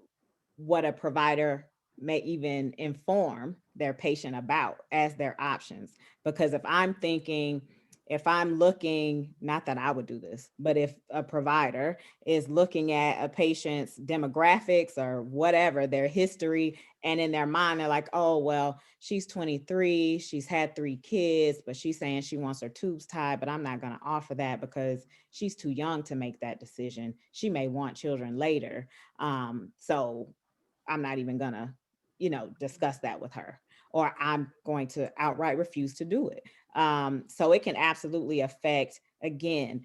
what a provider may even inform their patient about as their options. Because if I'm looking, not that I would do this, but if a provider is looking at a patient's demographics or whatever, their history, and in their mind, they're like, oh, well, she's 23, she's had 3 kids, but she's saying she wants her tubes tied, but I'm not going to offer that because she's too young to make that decision. She may want children later. So I'm not even gonna, discuss that with her, or I'm going to outright refuse to do it. So it can absolutely affect, again,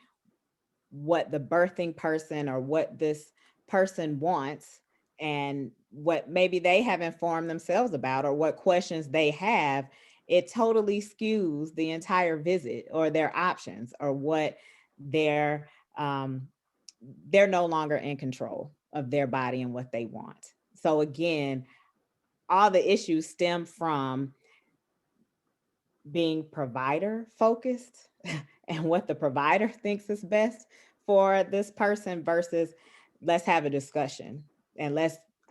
what the birthing person or what this person wants and what maybe they have informed themselves about or what questions they have. It totally skews the entire visit or their options or what they're they're no longer in control of their body and what they want. So again, all the issues stem from being provider focused and what the provider thinks is best for this person versus let's have a discussion and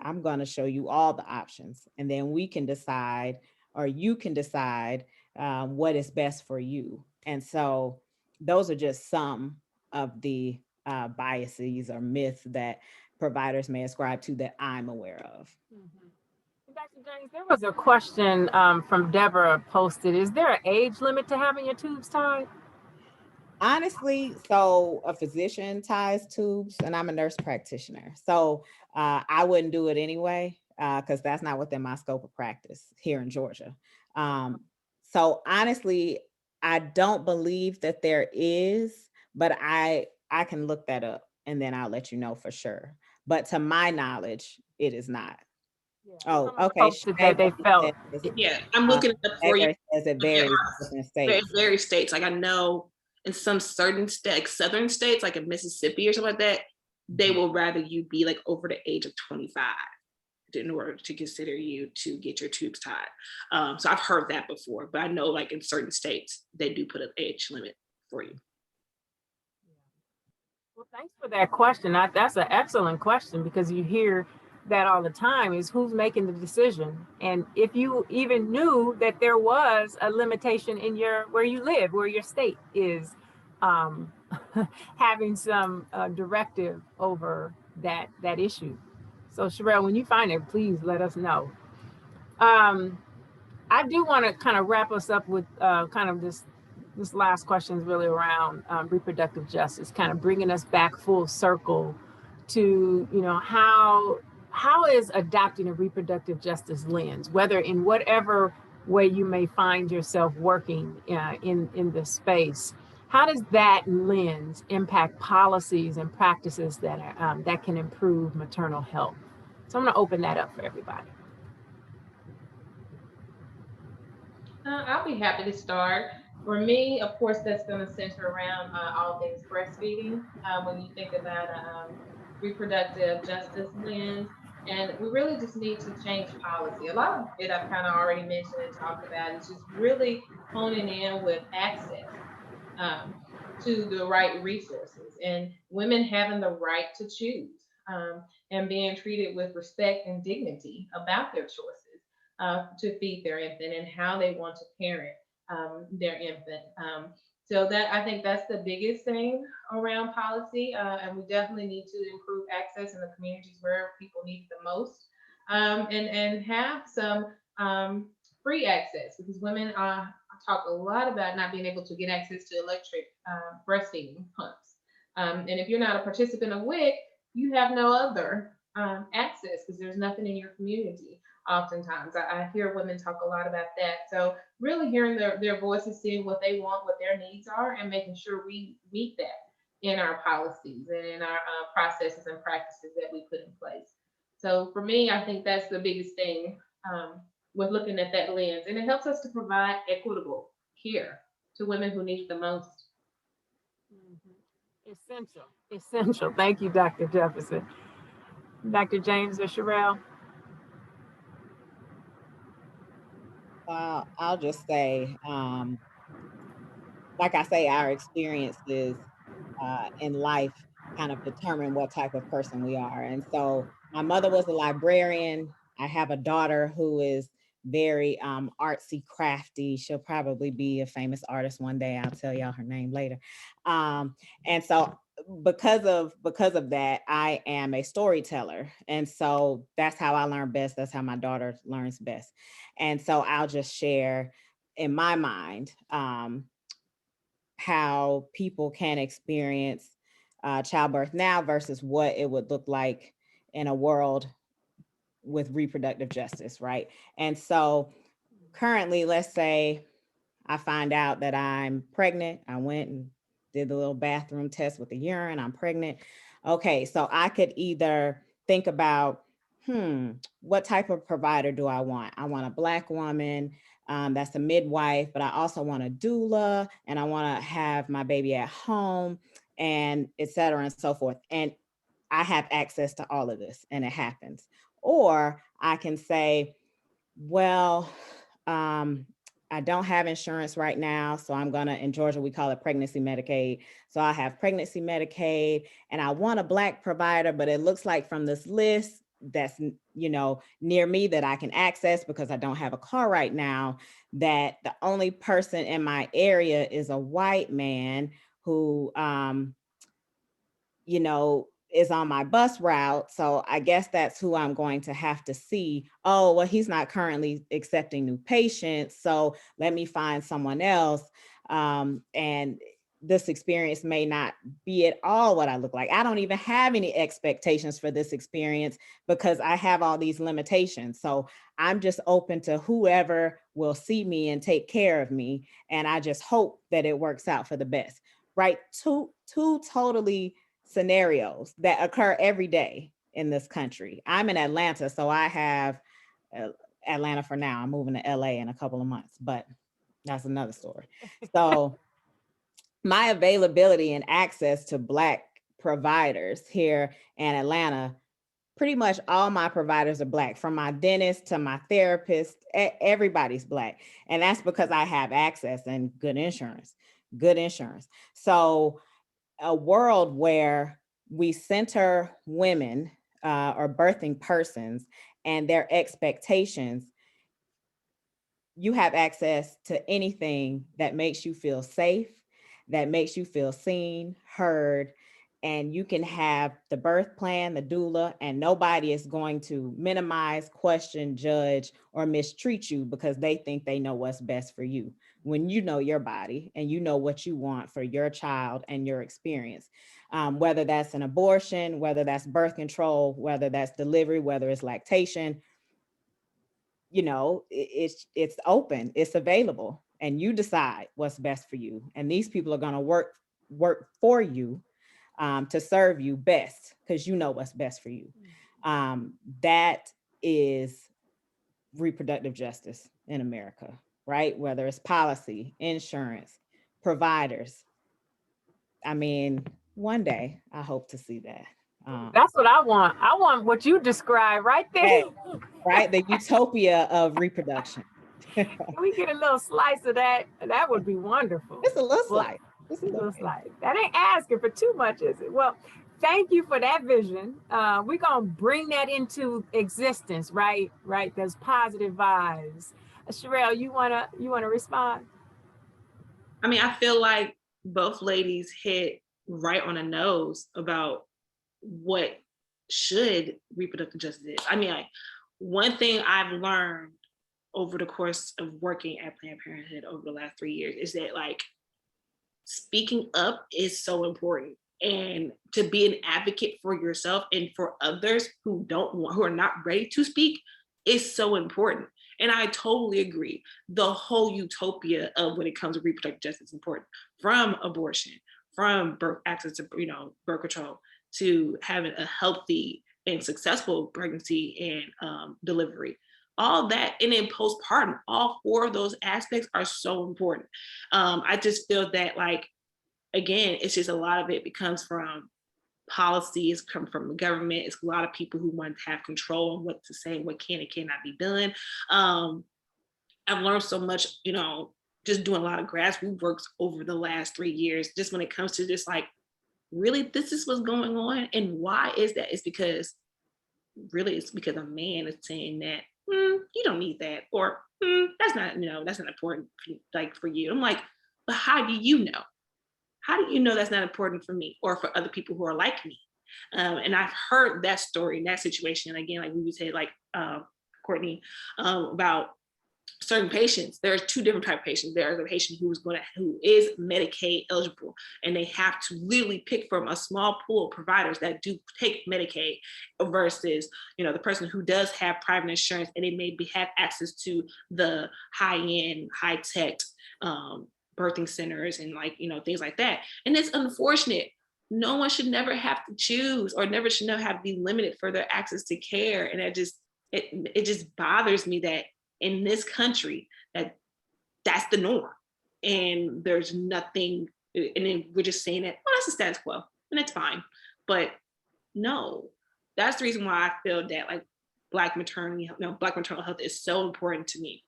I'm going to show you all the options and then we can decide, or you can decide what is best for you. And so those are just some of the biases or myths that providers may ascribe to that I'm aware of. Mhm. Dr. James, there was a question from Deborah posted. Is there an age limit to having your tubes tied? Honestly, so a physician ties tubes and I'm a nurse practitioner. So I wouldn't do it anyway, because that's not within my scope of practice here in Georgia. So honestly, I don't believe that there is, but I can look that up and then I'll let you know for sure. But to my knowledge, it is not. Yeah. Oh, Someone okay. posted that they felt. Yeah, I'm looking it up for you. Says it There varies are in different states. various states. Like I know in some certain states, like southern states, like in Mississippi or something like that, they will rather you be like over the age of 25 in order to consider you to get your tubes tied. So I've heard that before, but I know like in certain states, they do put an age limit for you. Well, thanks for that question. That's an excellent question because you hear that all the time is who's making the decision. And if you even knew that there was a limitation in where you live, where your state is um, having some directive over that issue. So Sherelle, when you find it, please let us know. Um, I do want to kind of wrap us up with kind of this last question is really around reproductive justice, kind of bringing us back full circle to how is adopting a reproductive justice lens, whether in whatever way you may find yourself working in this space. How does that lens impact policies and practices that can improve maternal health? So I'm going to open that up for everybody. I'll be happy to start. For me, of course, that's going to center around all things breastfeeding. When you think about reproductive justice lens, and we really just need to change policy. A lot of it I've kind of already mentioned and talked about is just really honing in with access um, to the right resources and women having the right to choose and being treated with respect and dignity about their choices to feed their infant and how they want to parent their infant. So that I think that's the biggest thing around policy, and we definitely need to improve access in the communities where people need it the most, and have some free access because women talk a lot about not being able to get access to electric breastfeeding pumps. And if you're not a participant of WIC, you have no other access because there's nothing in your community. Oftentimes, I hear women talk a lot about that. So really hearing their voices, seeing what they want, what their needs are, and making sure we meet that in our policies and in our processes and practices that we put in place. So for me, I think that's the biggest thing with looking at that lens, and it helps us to provide equitable care to women who need it the most. Essential. Thank you, Dr. Jefferson. Dr. James or Sherelle? I'll just say, like I say, our experiences in life kind of determine what type of person we are. And so my mother was a librarian. I have a daughter who is very artsy, crafty. She'll probably be a famous artist one day. I'll tell y'all her name later. And so because of that, I am a storyteller. And so that's how I learn best. That's how my daughter learns best. And so I'll just share in my mind how people can experience childbirth now versus what it would look like in a world with reproductive justice, right? And so currently, let's say I find out that I'm pregnant. I went and did the little bathroom test with the urine. I'm pregnant. Okay, so I could either think about, what type of provider do I want? I want a Black woman that's a midwife, but I also want a doula, and I want to have my baby at home, and et cetera and so forth. And I have access to all of this, and it happens. Or I can say, well, I don't have insurance right now, so I'm gonna, in Georgia, we call it pregnancy Medicaid. So I have pregnancy Medicaid, and I want a Black provider, but it looks like from this list that's, near me that I can access because I don't have a car right now, that the only person in my area is a white man who, is on my bus route. So I guess that's who I'm going to have to see. Oh, well, he's not currently accepting new patients, so let me find someone else. And this experience may not be at all what I look like. I don't even have any expectations for this experience because I have all these limitations. So I'm just open to whoever will see me and take care of me. And I just hope that it works out for the best, right? Two totally scenarios that occur every day in this country. I'm in Atlanta, so I have Atlanta for now. I'm moving to LA in a couple of months, but that's another story. So my availability and access to Black providers here in Atlanta, pretty much all my providers are Black, from my dentist to my therapist, everybody's Black. And that's because I have access and good insurance. So a world where we center women or birthing persons and their expectations, you have access to anything that makes you feel safe, that makes you feel seen, heard, and you can have the birth plan, the doula, and nobody is going to minimize, question, judge, or mistreat you because they think they know what's best for you. When you know your body and you know what you want for your child and your experience, whether that's an abortion, whether that's birth control, whether that's delivery, whether it's lactation, it's open, it's available, and you decide what's best for you. And these people are going to work for you to serve you best because you know what's best for you. That is reproductive justice in America, right? Whether it's policy, insurance, providers. I mean, one day I hope to see that. That's what I want. I want what you described right there. Right? The utopia of reproduction. Can we get a little slice of that? That would be wonderful. It's a little slice. It's a little slice. That ain't asking for too much, is it? Well, thank you for that vision. We're gonna bring that into existence, right? Right. There's positive vibes. Sherelle, you wanna respond? I mean, I feel like both ladies hit right on the nose about what should reproductive justice is. I mean, one thing I've learned over the course of working at Planned Parenthood over the last 3 years is that speaking up is so important, and to be an advocate for yourself and for others who are not ready to speak is so important. And I totally agree. The whole utopia of when it comes to reproductive justice is important, from abortion, from birth access to birth control, to having a healthy and successful pregnancy and delivery. All that, and then postpartum, all four of those aspects are so important. I just feel that again, it's just a lot of it comes from policies, come from the government. It's a lot of people who want to have control on what to say, what can and cannot be done. I've learned so much, just doing a lot of grassroots work over the last 3 years, just when it comes to just really, this is what's going on. And why is that? It's because really it's because a man is saying that you don't need that, or that's not, that's not important for you. I'm like, but how do you know? How do you know that's not important for me or for other people who are like me? And I've heard that story, that situation. And again, like we would say, like Courtney, about certain patients. There are two different type of patients. There is a patient who is Medicaid eligible, and they have to literally pick from a small pool of providers that do take Medicaid, versus the person who does have private insurance, and they maybe have access to the high-end, high-tech birthing centers and things like that. And it's unfortunate. No one should never have to choose, or never should never have to be limited for their access to care. And it just bothers me that in this country that's the norm, and there's nothing, and then we're just saying that, oh, that's the status quo and it's fine. But no, that's the reason why I feel that like Black maternal health is so important to me.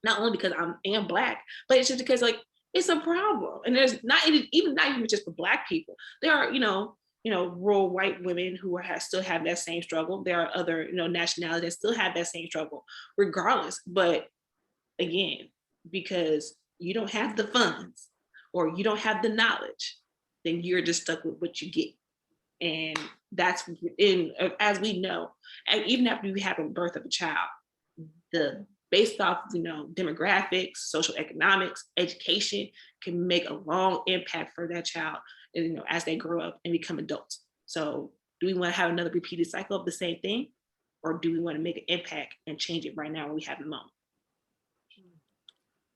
Not only because I am Black, but it's just because like it's a problem, and there's not even just for Black people. There are rural white women who still have that same struggle. There are other nationalities that still have that same struggle, regardless. But again, because you don't have the funds or you don't have the knowledge, then you're just stuck with what you get. And that's as we know, and even after you have a birth of a child, based off demographics, social economics, education can make a long impact for that child, as they grow up and become adults. So do we want to have another repeated cycle of the same thing, or do we want to make an impact and change it right now when we have the moment?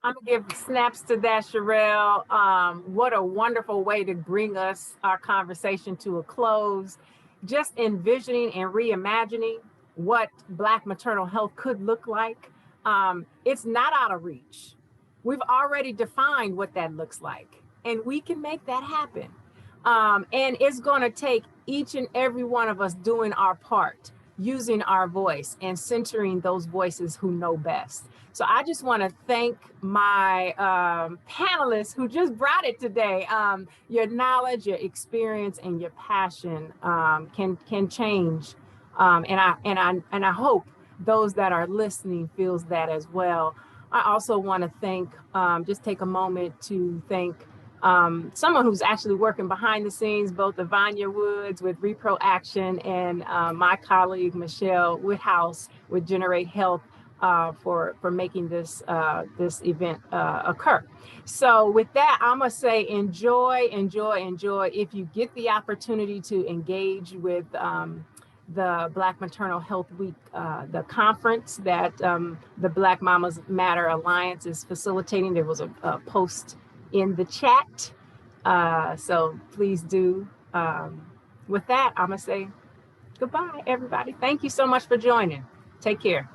I'm gonna give snaps to that, Sherelle. What a wonderful way to bring our conversation to a close. Just envisioning and reimagining what Black maternal health could look like. It's not out of reach. We've already defined what that looks like, and we can make that happen. And it's gonna take each and every one of us doing our part, using our voice and centering those voices who know best. So I just want to thank my panelists who just brought it today. Your knowledge, your experience, and your passion can change. And I hope those that are listening feels that as well. I also want to just take a moment to thank someone who's actually working behind the scenes, both Ivania Woods with Repro Action and my colleague Michelle Woodhouse with Generate Health for making this event occur. So with that, I'm gonna say enjoy. If you get the opportunity to engage with the Black Maternal Health Week, the conference that the Black Mamas Matter Alliance is facilitating, there was a post in the chat. So please do. With that, I'm gonna say goodbye, everybody. Thank you so much for joining. Take care.